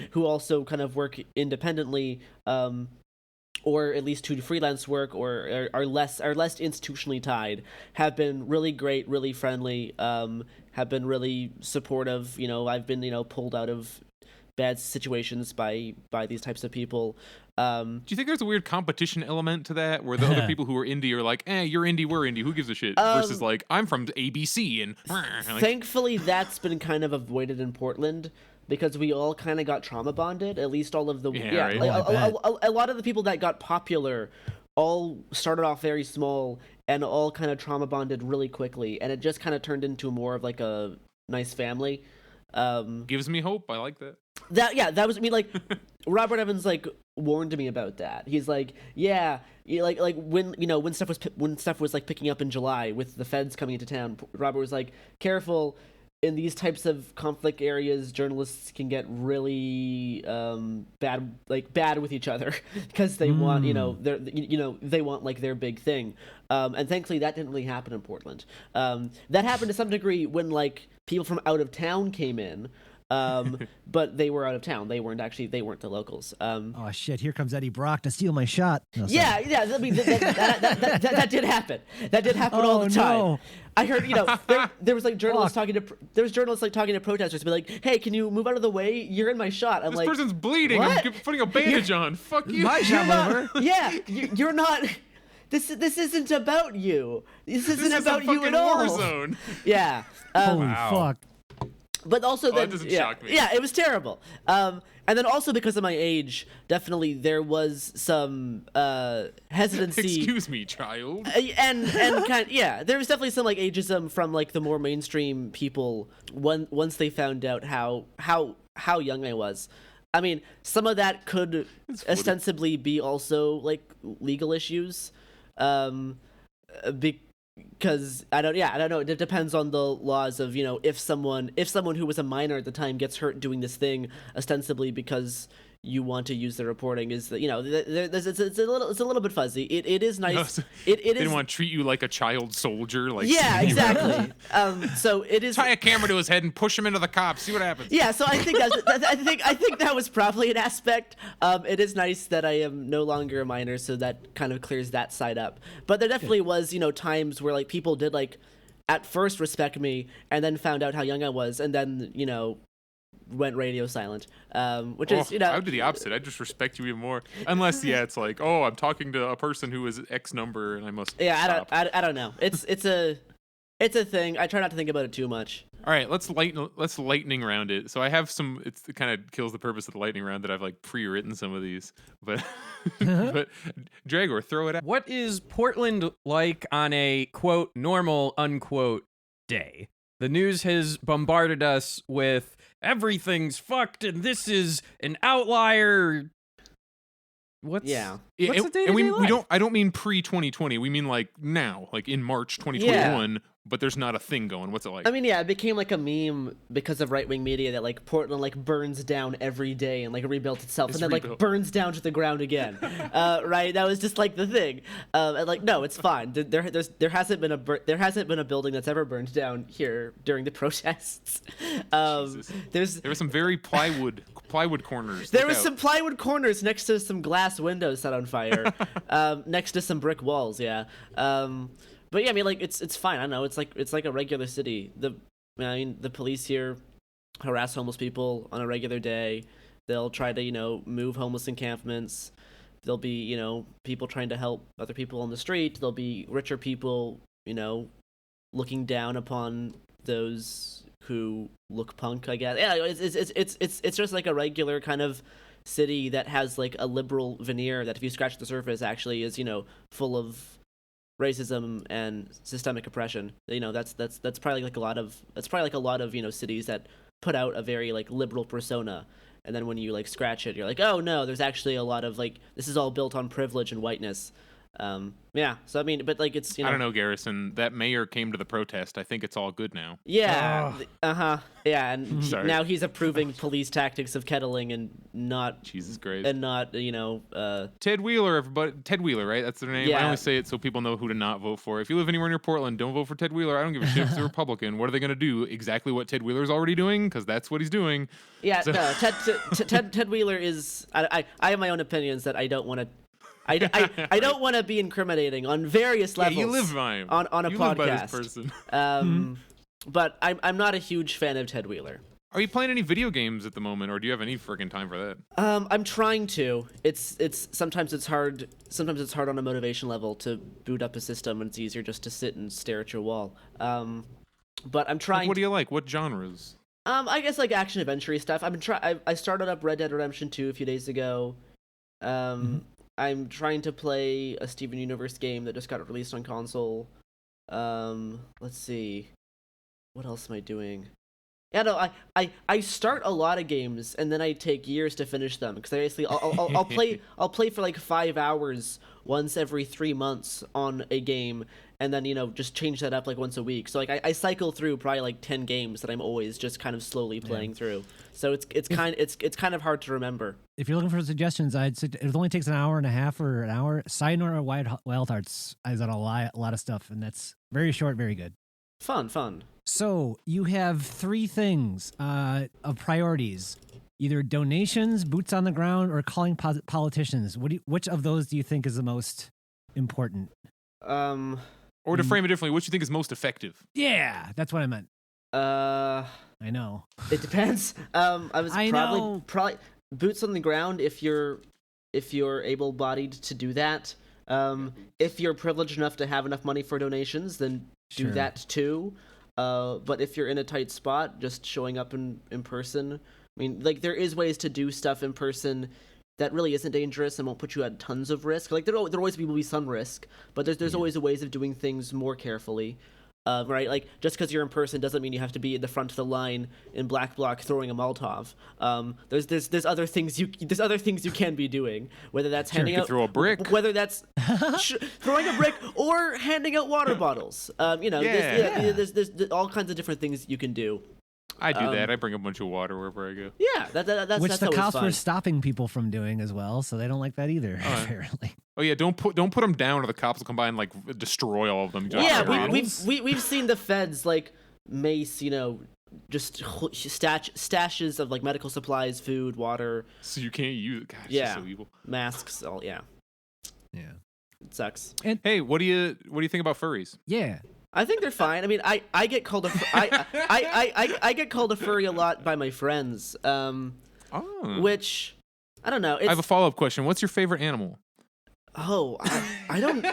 who also kind of work independently, or at least do freelance work, or are less institutionally tied, have been really great, really friendly, have been really supportive. You know, I've been, you know, pulled out of bad situations by these types of people. Do you think there's a weird competition element to that, where the other people who are indie are like, you're indie, we're indie, who gives a shit? Versus like, I'm from ABC, and like... Thankfully that's been kind of avoided in Portland, because we all kind of got trauma bonded. At least all of the right. like, a lot of the people that got popular all started off very small and all kind of trauma bonded really quickly, and it just kind of turned into more of like a nice family. Gives me hope. I like that. That was, I mean, like, Robert Evans like warned me about that. He's like, like when, you know, when stuff was like picking up in July with the feds coming into town, Robert was like, careful. In these types of conflict areas, journalists can get really bad with each other, because they want, you know, they want like their big thing. And thankfully that didn't really happen in Portland. That happened to some degree when like people from out of town came in, but they were out of town. They weren't the locals. Oh shit! Here comes Eddie Brock to steal my shot. No, yeah. I mean, that did happen. That did happen all the time. No. I heard, you know, there was like journalists talking to protesters, be like, "Hey, can you move out of the way? You're in my shot." I'm this like, person's bleeding. What? I'm putting a bandage on. Fuck you. My shot over. Yeah, you're not. This isn't about you. This isn't about you at all. War zone. Yeah. Holy fuck. But also that doesn't shock me. Yeah, it was terrible. And then also because of my age, definitely there was some hesitancy. Excuse me, child. And there was definitely some like ageism from like the more mainstream people once they found out how young I was. I mean, some of that could ostensibly be also like legal issues, because I don't know. It depends on the laws of, if someone who was a minor at the time gets hurt doing this thing ostensibly because you want to use the reporting, is that it's a little bit fuzzy. It is nice. They didn't want to treat you like a child soldier. Like yeah, exactly. So it is. Tie a camera to his head and push him into the cops. See what happens. Yeah, so I think I think that was probably an aspect. It is nice that I am no longer a minor, so that kind of clears that side up. But there definitely was, times where like people did like at first respect me and then found out how young I was and then, went radio silent, which is, I would do the opposite. I just respect you even more, unless it's like, oh, I'm talking to a person who is X number and I must stop. I don't know. It's a thing. I try not to think about it too much. All right, let's lightning round it. So I have some. It kind of kills the purpose of the lightning round that I've like pre-written some of these, but but Dragor, throw it out. What is Portland like on a quote normal unquote day? The news has bombarded us with everything's fucked and this is an outlier. What's the day-to-day life? I don't mean pre-2020. We mean like now, like in March 2021. But there's not a thing going. What's it like? I mean, it became like a meme because of right-wing media that like Portland like burns down every day and like rebuilt itself, and then like burns down to the ground again. Right? That was just like the thing. And like, no, it's fine. There hasn't been a building that's ever burned down here during the protests. There were some very plywood corners. There was some plywood corners next to some glass windows set on fire, next to some brick walls. Yeah. But yeah, I mean, like it's fine. I know it's like a regular city. The police here harass homeless people on a regular day. They'll try to move homeless encampments. There'll be people trying to help other people on the street. There'll be richer people looking down upon those who look punk, I guess. Yeah, it's just like a regular kind of city that has like a liberal veneer that if you scratch the surface actually is full of racism and systemic oppression. That's probably like a lot of cities that put out a very like liberal persona, and then when you like scratch it, you're like, oh no, there's actually a lot of like this is all built on privilege and whiteness. So I mean, but like it's I don't know, Garrison. That mayor came to the protest. I think it's all good now. Yeah. Yeah, and now he's approving police tactics of kettling and not Jesus Christ. And not Ted Wheeler, everybody. Ted Wheeler, right? That's their name. Yeah. I only say it so people know who to not vote for. If you live anywhere near Portland, don't vote for Ted Wheeler. I don't give a shit if he's a Republican. What are they going to do? Exactly what Ted Wheeler's already doing, because that's what he's doing. Yeah, so. No, Ted Wheeler is. I have my own opinions that I don't want to. I don't want to be incriminating on various levels. Yeah, you live by him. On a you podcast. Live by this person. But I'm not a huge fan of Ted Wheeler. Are you playing any video games at the moment, or do you have any freaking time for that? I'm trying to. It's sometimes it's hard. Sometimes it's hard on a motivation level to boot up a system, and it's easier just to sit and stare at your wall. But I'm trying. What do you like? What genres? I guess like action adventure stuff. I started up Red Dead Redemption 2 a few days ago. I'm trying to play a Steven Universe game that just got released on console. Let's see. What else am I doing? Yeah, no, I start a lot of games and then I take years to finish them because I'll play for like 5 hours once every 3 months on a game and then just change that up like once a week. So like I cycle through probably like 10 games that I'm always just kind of slowly playing through. So it's kind of hard to remember. If you're looking for suggestions, I'd say it only takes an hour and a half or an hour. Sayonara Wild Hearts is on a lot of stuff, and that's very short, very good. Fun. So you have 3 things of priorities: either donations, boots on the ground, or calling politicians. Which of those do you think is the most important? Or to frame it differently, which do you think is most effective? Yeah, that's what I meant. I know. It depends. Probably boots on the ground if you're able-bodied to do that. If you're privileged enough to have enough money for donations, then do that too. But if you're in a tight spot, just showing up in person. I mean, like, there is ways to do stuff in person that really isn't dangerous and won't put you at tons of risk. Like, there always will be some risk, but there's always ways of doing things more carefully. Right, like, just because you're in person doesn't mean you have to be in the front of the line in black bloc throwing a Molotov. There's other things you can be doing, whether that's handing out, throw a brick, whether that's throwing a brick or handing out water bottles. There's all kinds of different things you can do. I do that. I bring a bunch of water wherever I go. Yeah, that's which the cops fine. were stopping people from doing as well, so they don't like that either. Apparently. Oh yeah, don't put them down, or the cops will come by and like destroy all of them. We've seen the feds like mace, just stashes of like medical supplies, food, water. So you can't use it. God, it's just so evil. Masks, all yeah. It sucks. And hey, what do you think about furries? Yeah. I think they're fine. I mean, I get called I get called a furry a lot by my friends. Which I don't know. I have a follow-up question. What's your favorite animal? Oh, I don't.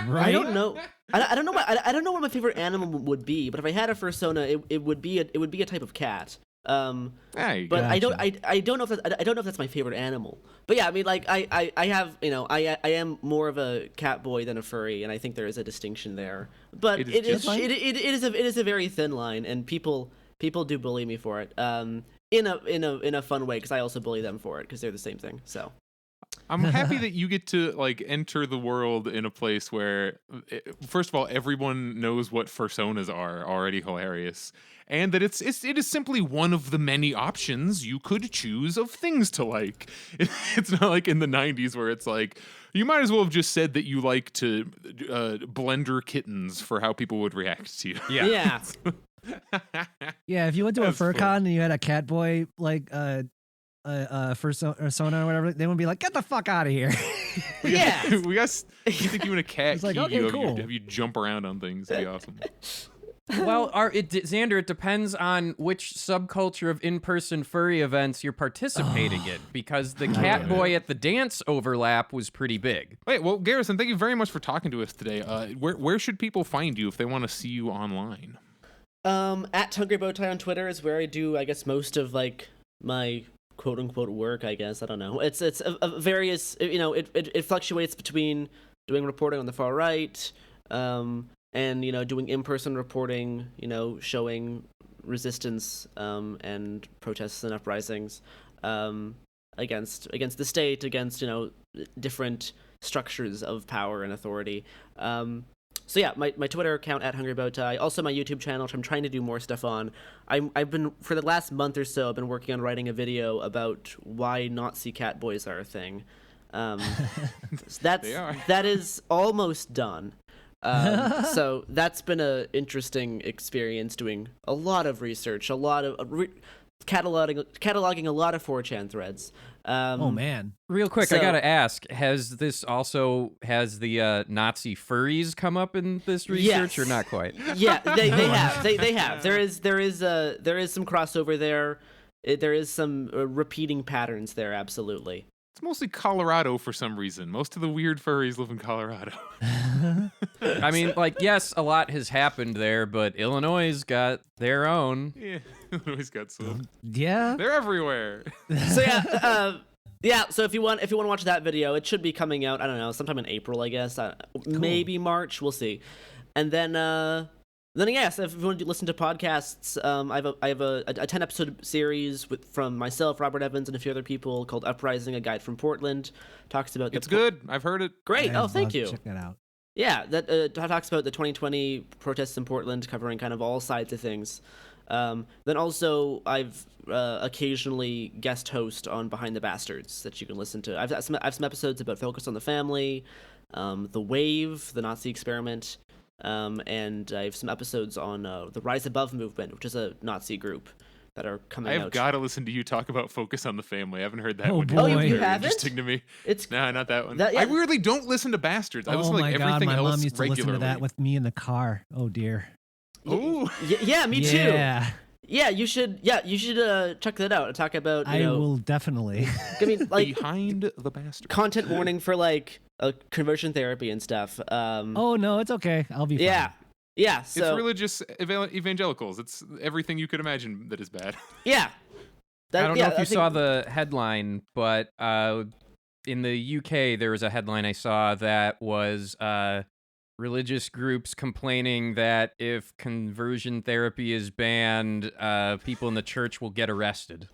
Right? I don't know. I don't know. I don't know what my favorite animal would be. But if I had a fursona, it would be a type of cat. But gotcha. I don't know if that's my favorite animal. But yeah, I mean, like I have, I am more of a cat boy than a furry, and I think there is a distinction there. But it is a very thin line, and people do bully me for it. In a fun way, because I also bully them for it, because they're the same thing. So I'm happy that you get to like enter the world in a place where, first of all, everyone knows what fursonas are, already hilarious, and that it is simply one of the many options you could choose of things to like. It's not like in the 90s where it's like, you might as well have just said that you like to blender kittens for how people would react to you. Yeah. Yeah, if you went to a fur con and you had a cat boy like fursona or whatever, they would be like, "Get the fuck out of here!" Yeah, you think you and a cat like, okay, cool. have you jump around on things? It'd be awesome. Well, Xander, it depends on which subculture of in-person furry events you're participating in, because the cat boy at the dance overlap was pretty big. Wait, well, Garrison, thank you very much for talking to us today. Where should people find you if they want to see you online? At Hungry Bowtie on Twitter is where I do, I guess, most of like my quote unquote work. I guess I don't know. It's a various. It fluctuates between doing reporting on the far right, and doing in-person reporting. Showing resistance and protests and uprisings against the state, against different structures of power and authority. So yeah, my Twitter account at Hungry Bowtie, also my YouTube channel, which I'm trying to do more stuff on. I've been, for the last month or so, I've been working on writing a video about why Nazi cat boys are a thing. That is almost done. So that's been an interesting experience, doing a lot of research, a lot of cataloging a lot of 4chan threads. Oh man! Real quick, I gotta ask: has the Nazi furries come up in this research, or not quite? Yeah, they have. They have. There is some crossover there. There is some repeating patterns there. Absolutely. It's mostly Colorado for some reason. Most of the weird furries live in Colorado. I mean, yes, a lot has happened there, but Illinois got their own. Yeah, Illinois got some. Yeah, they're everywhere. So yeah, So if you want to watch that video, it should be coming out. I don't know, sometime in April, I guess. Maybe March. We'll see. And then yes, if you want to listen to podcasts, I have a 10-episode series from myself, Robert Evans, and a few other people called Uprising, a guide from Portland. Talks about it's good. I've heard it. Great. Oh, thank you. Check that out. Yeah, that talks about the 2020 protests in Portland, covering kind of all sides of things. Then also I've occasionally guest host on Behind the Bastards that you can listen to. I have some episodes about Focus on the Family, the Wave, the Nazi experiment. And I have some episodes on the Rise Above movement, which is a Nazi group that are coming out. I've got to listen to you talk about Focus on the Family. I haven't heard that one. Boy. Oh, you haven't? Interesting to me. No, not that one. Yeah. I weirdly don't listen to Bastards. I listen to my everything God, my else mom used to regularly. listen to that with me in the car. Oh dear. Oh. Yeah, me too. Yeah. Yeah, you should check that out. Talk about I will definitely. I mean, like Behind the Bastards. content warning for like conversion therapy and stuff. Oh no, it's okay. I'll be fine. Yeah. Yeah, It's so religious evangelicals. It's everything you could imagine that is bad. yeah. I don't know if you think- saw the headline, but in the UK, there was a headline I saw that was religious groups complaining that if conversion therapy is banned, people in the church will get arrested.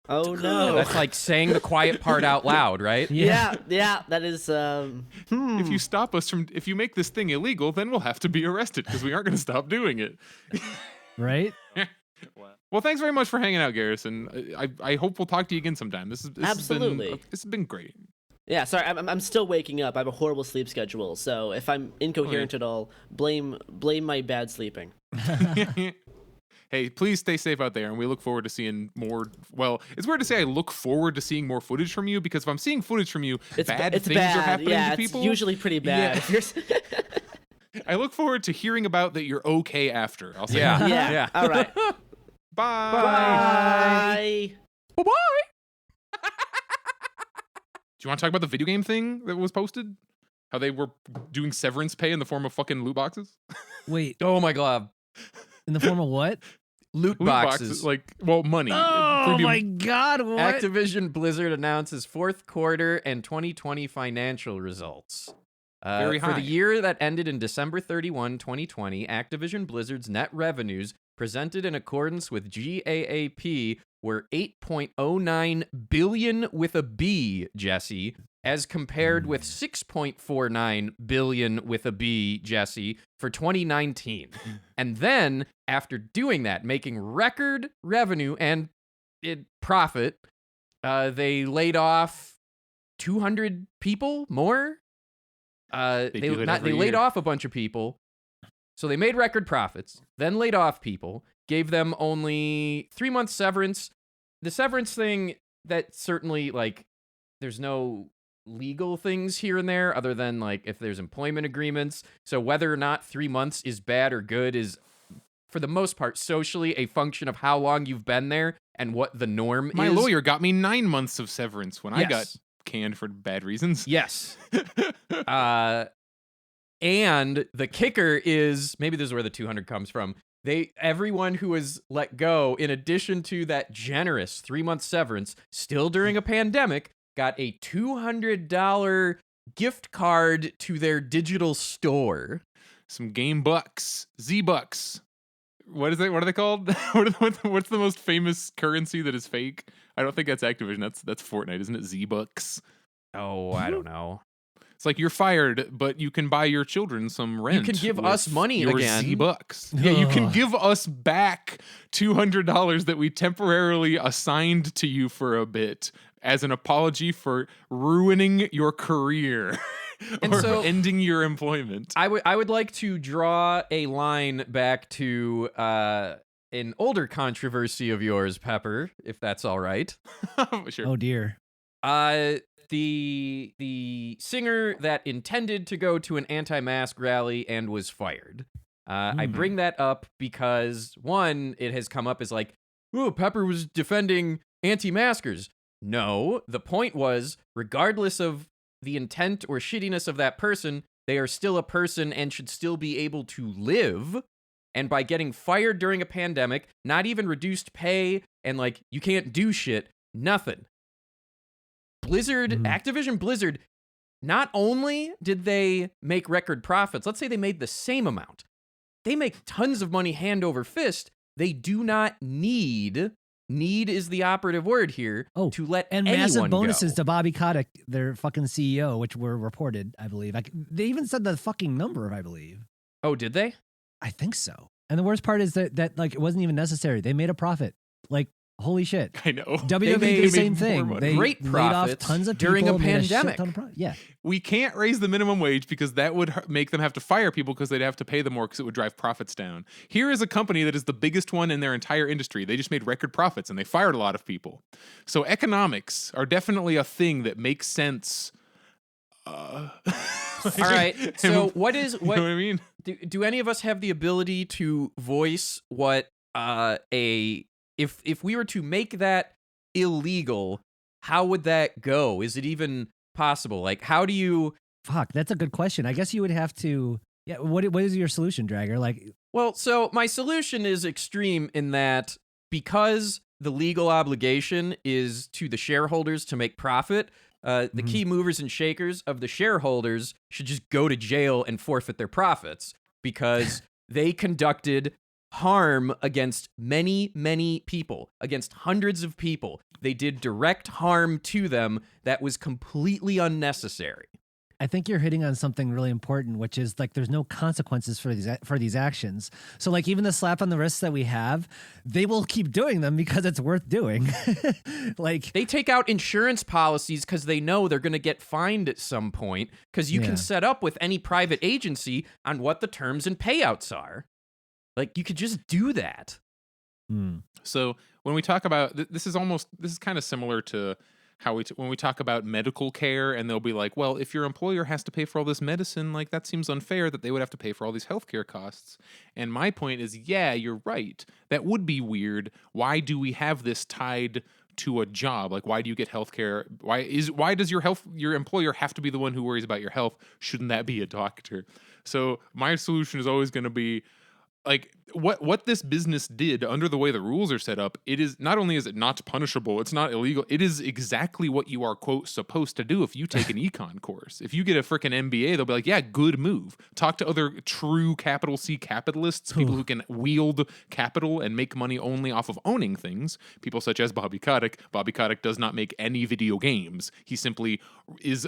Oh no. That's like saying the quiet part out loud, right? Yeah, that is. If you stop us from, if you make this thing illegal, then we'll have to be arrested because we aren't going to stop doing it. Right? Well, thanks very much for hanging out, Garrison. I hope we'll talk to you again sometime. This Absolutely. This has been great. Yeah, sorry, I'm still waking up. I have a horrible sleep schedule, so if I'm incoherent at all, blame my bad sleeping. Hey, please stay safe out there, and we look forward to seeing more. Well, it's weird to say I look forward to seeing more footage from you, because if I'm seeing footage from you, bad things are happening to people. It's usually pretty bad. Yeah. I look forward to heering about that you're okay after. I'll say Yeah. that. Yeah. All right. Bye. Bye. Bye-bye. Do you want to talk about the video game thing that was posted? How they were doing severance pay in the form of fucking loot boxes? Wait, Oh my god. in the form of what? Loot boxes. like, well, money. Oh Premium- my God! What? Activision Blizzard announces fourth quarter and 2020 financial results. Very For high. the year that ended in December 31, 2020, Activision Blizzard's net revenues presented in accordance with GAAP were $8.09 billion with a B, Jesse, as compared with $6.49 billion with a B, Jesse, for 2019. And then, after doing that, making record revenue and profit, they laid off 200 people more. They laid off a bunch of people. So they made record profits, then laid off people, gave them only 3 months severance. The severance thing, that certainly, like, there's no legal things here and there other than, like, if there's employment agreements. So whether or not 3 months is bad or good is, for the most part, socially a function of how long you've been there and what the norm is. My lawyer got me 9 months of severance when I got Yes. canned for bad reasons. Yes. And the kicker is, maybe this is where the 200 comes from. Everyone who was let go, in addition to that generous 3-month severance, still during a pandemic, got a $200 gift card to their digital store. Some game bucks, Z-bucks. What is it? What are they called? What's the most famous currency that is fake? I don't think that's Activision. That's Fortnite, isn't it? Z-bucks. Oh, I don't know. It's like you're fired, but you can buy your children some rent. You can give with us money your again. Z-bucks. Yeah, you can give us back $200 that we temporarily assigned to you for a bit as an apology for ruining your career And or so- ending your employment. I would like to draw a line back to an older controversy of yours, Pepper, if that's all right. Sure. Oh dear. The singer that intended to go to an anti-mask rally and was fired. I bring that up because, one, it has come up as like, oh, Pepper was defending anti-maskers. No, the point was, regardless of the intent or shittiness of that person, they are still a person and should still be able to live. And by getting fired during a pandemic, not even reduced pay, and like, you can't do shit, nothing. Activision Blizzard, not only did they make record profits, let's say they made the same amount, they make tons of money hand over fist. They do not need is the operative word here, to let and anyone massive bonuses go. to Bobby Kotick, their fucking CEO, which were reported, I believe. They even said the fucking number, I believe. Oh, did they? I think so. And the worst part is that like, it wasn't even necessary. They made a profit. Like, holy shit. I know. WWE made- did the they same made more thing. money. They Great laid off profits tons of during a people, made pandemic. shit ton of yeah. We can't raise the minimum wage because that would make them have to fire people because they'd have to pay them more because it would drive profits down. Here is a company that is the biggest one in their entire industry. They just made record profits and they fired a lot of people. So economics are definitely a thing that makes sense. All right. So you know what I mean? do any of us have the ability to voice what if we were to make that illegal, how would that go? Is it even possible? Like, how do you? Fuck, that's a good question. I guess you would have to Yeah, what is your solution, Dragger? Like, Well, so my solution is extreme in that because the legal obligation is to the shareholders to make profit, the key movers and shakers of the shareholders should just go to jail and forfeit their profits because they conducted harm against many, many people, against hundreds of people. They did direct harm to them that was completely unnecessary. I think you're hitting on something really important, which is like there's no consequences for these actions. So like even the slap on the wrists that we have, they will keep doing them because it's worth doing. Like they take out insurance policies because they know they're going to get fined at some point because you can set up with any private agency on what the terms and payouts are. Like you could just do that. So when we talk about this is kind of similar to how when we talk about medical care, and they'll be like, well, if your employer has to pay for all this medicine, like that seems unfair that they would have to pay for all these healthcare costs. And my point is, yeah, you're right. That would be weird. Why do we have this tied to a job? Like, why do you get healthcare? Why does your employer have to be the one who worries about your health? Shouldn't that be a doctor? So my solution is always going to be, like, what this business did under the way the rules are set up, it is not only is it not punishable, it's not illegal, it is exactly what you are, quote, supposed to do if you take an econ course. If you get a freaking MBA, they'll be like, yeah, good move. Talk to other true capital C capitalists, people who can wield capital and make money only off of owning things, people such as Bobby Kotick. Bobby Kotick does not make any video games. He simply is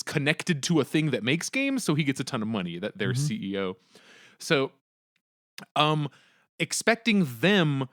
connected to a thing that makes games, so he gets a ton of money, that their CEO. So expecting them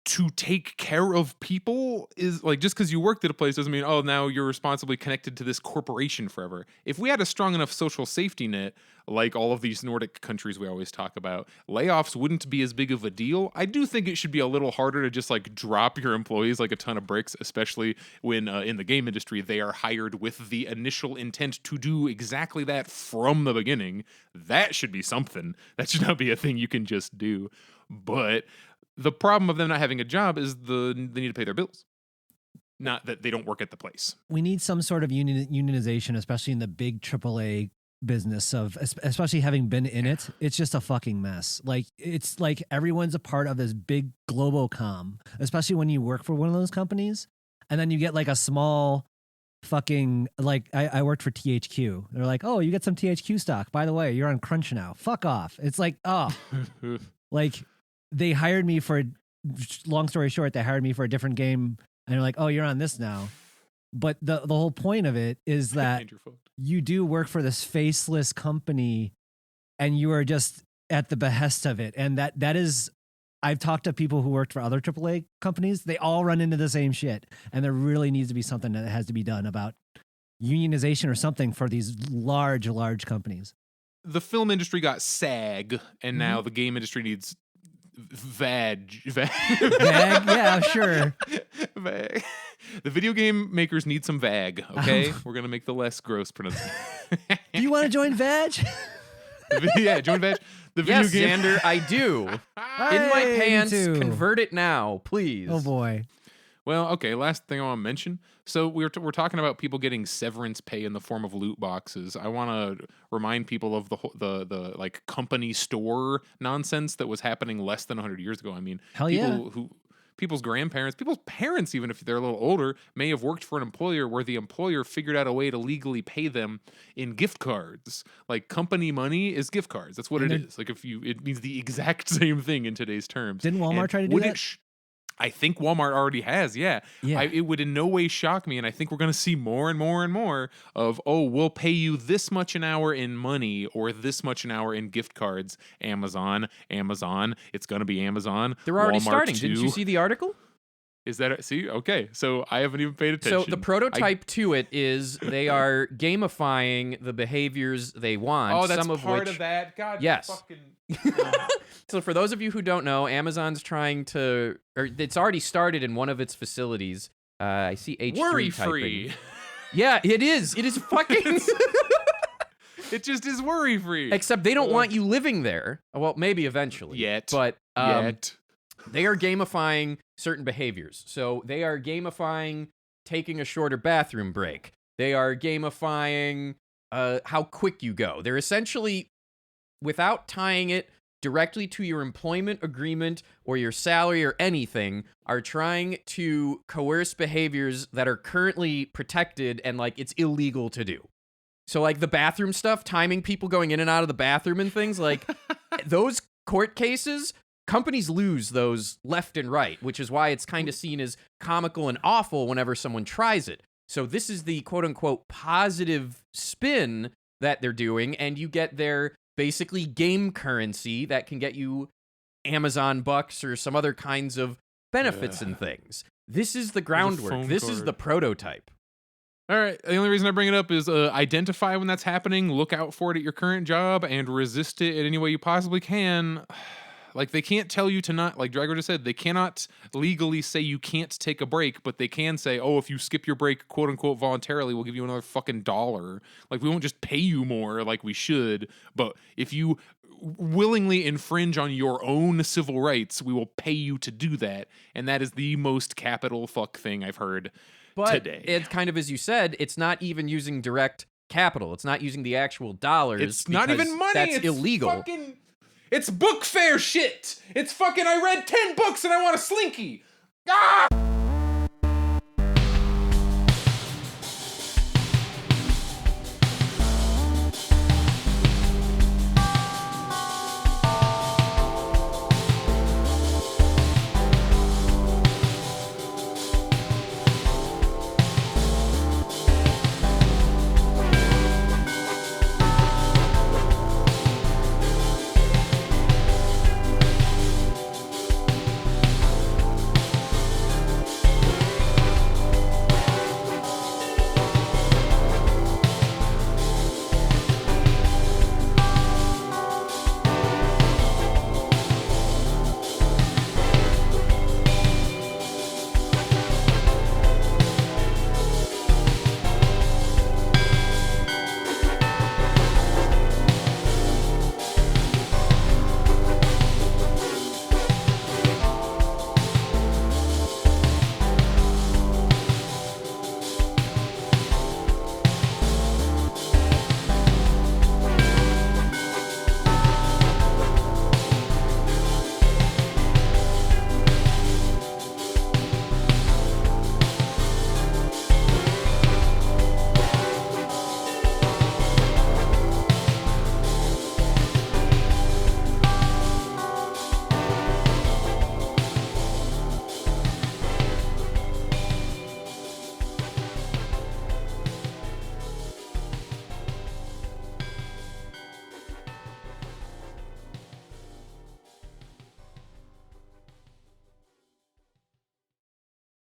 to take care of people is like, just because you worked at a place doesn't mean, oh, now you're responsibly connected to this corporation forever. If we had a strong enough social safety net, like all of these Nordic countries we always talk about, layoffs wouldn't be as big of a deal. I do think it should be a little harder to just like drop your employees like a ton of bricks, especially when in the game industry, they are hired with the initial intent to do exactly that from the beginning. That should be something. That should not be a thing you can just do. But the problem of them not having a job is they need to pay their bills. Not that they don't work at the place. We need some sort of unionization, especially in the big AAA business especially having been in it. It's just a fucking mess. Like it's like everyone's a part of this big globocom, especially when you work for one of those companies, and then you get like a small fucking, like I worked for THQ. They're like, oh, you get some THQ stock. By the way, you're on Crunch now. Fuck off. It's like, oh, like they hired me for, long story short, they hired me for a different game, and they're like, oh, you're on this now. But the whole point of it is that you do work for this faceless company and you are just at the behest of it. And that is, I've talked to people who worked for other AAA companies. They all run into the same shit. And there really needs to be something that has to be done about unionization or something for these large companies. The film industry got SAG, and now the game industry needs VAG. Yeah, sure. VAG. The video game makers need some VAG, okay? We're going to make the less gross pronunciation. Do you want to join VAG? Yeah, join VAG. The video yes, game. Xander, I do. In my pants, convert it now, please. Oh, boy. Well, okay, last thing I want to mention. So we're talking about people getting severance pay in the form of loot boxes. I want to remind people of the like company store nonsense that was happening less than 100 years ago. I mean, people's grandparents, people's parents, even if they're a little older, may have worked for an employer where the employer figured out a way to legally pay them in gift cards. Like company money is gift cards. That's what it is. Like it means the exact same thing in today's terms. Didn't Walmart try to do that? I think Walmart already has, yeah. It would in no way shock me, and I think we're going to see more and more and more of, oh, we'll pay you this much an hour in money or this much an hour in gift cards. Amazon, it's going to be Amazon. They're already Walmart starting. too. Didn't you see the article? Is that see? Okay, so I haven't even paid attention. So the prototype to it is they are gamifying the behaviors they want. Oh, that's some of part which, of that? God, yes. Fucking... So for those of you who don't know, Amazon's trying to, or it's already started in one of its facilities. I see H3 worry-free. typing. Yeah, it is. It is fucking... It just is worry-free. Except they don't want you living there. Well, maybe eventually. Yet. But Yet. They are gamifying certain behaviors. So they are gamifying taking a shorter bathroom break. They are gamifying how quick you go. They're essentially without tying it directly to your employment agreement or your salary or anything, are trying to coerce behaviors that are currently protected and like it's illegal to do. So like the bathroom stuff, timing people going in and out of the bathroom and things like those court cases, companies lose those left and right, which is why it's kind of seen as comical and awful whenever someone tries it. So this is the quote unquote positive spin that they're doing, and you get their basically game currency that can get you Amazon bucks or some other kinds of benefits and things. This is the groundwork. This is the prototype. All right. The only reason I bring it up is identify when that's happening, look out for it at your current job, and resist it in any way you possibly can. Like, they can't tell you to not, like Drago just said, they cannot legally say you can't take a break, but they can say, oh, if you skip your break, quote unquote, voluntarily, we'll give you another fucking $1. Like, we won't just pay you more like we should, but if you willingly infringe on your own civil rights, we will pay you to do that. And that is the most capital fuck thing I've heard today. It's kind of, as you said, it's not even using direct capital. It's not using the actual dollars. It's not even money. That's it's illegal. It's book fair shit. It's fucking, I read 10 books and I want a Slinky. Ah!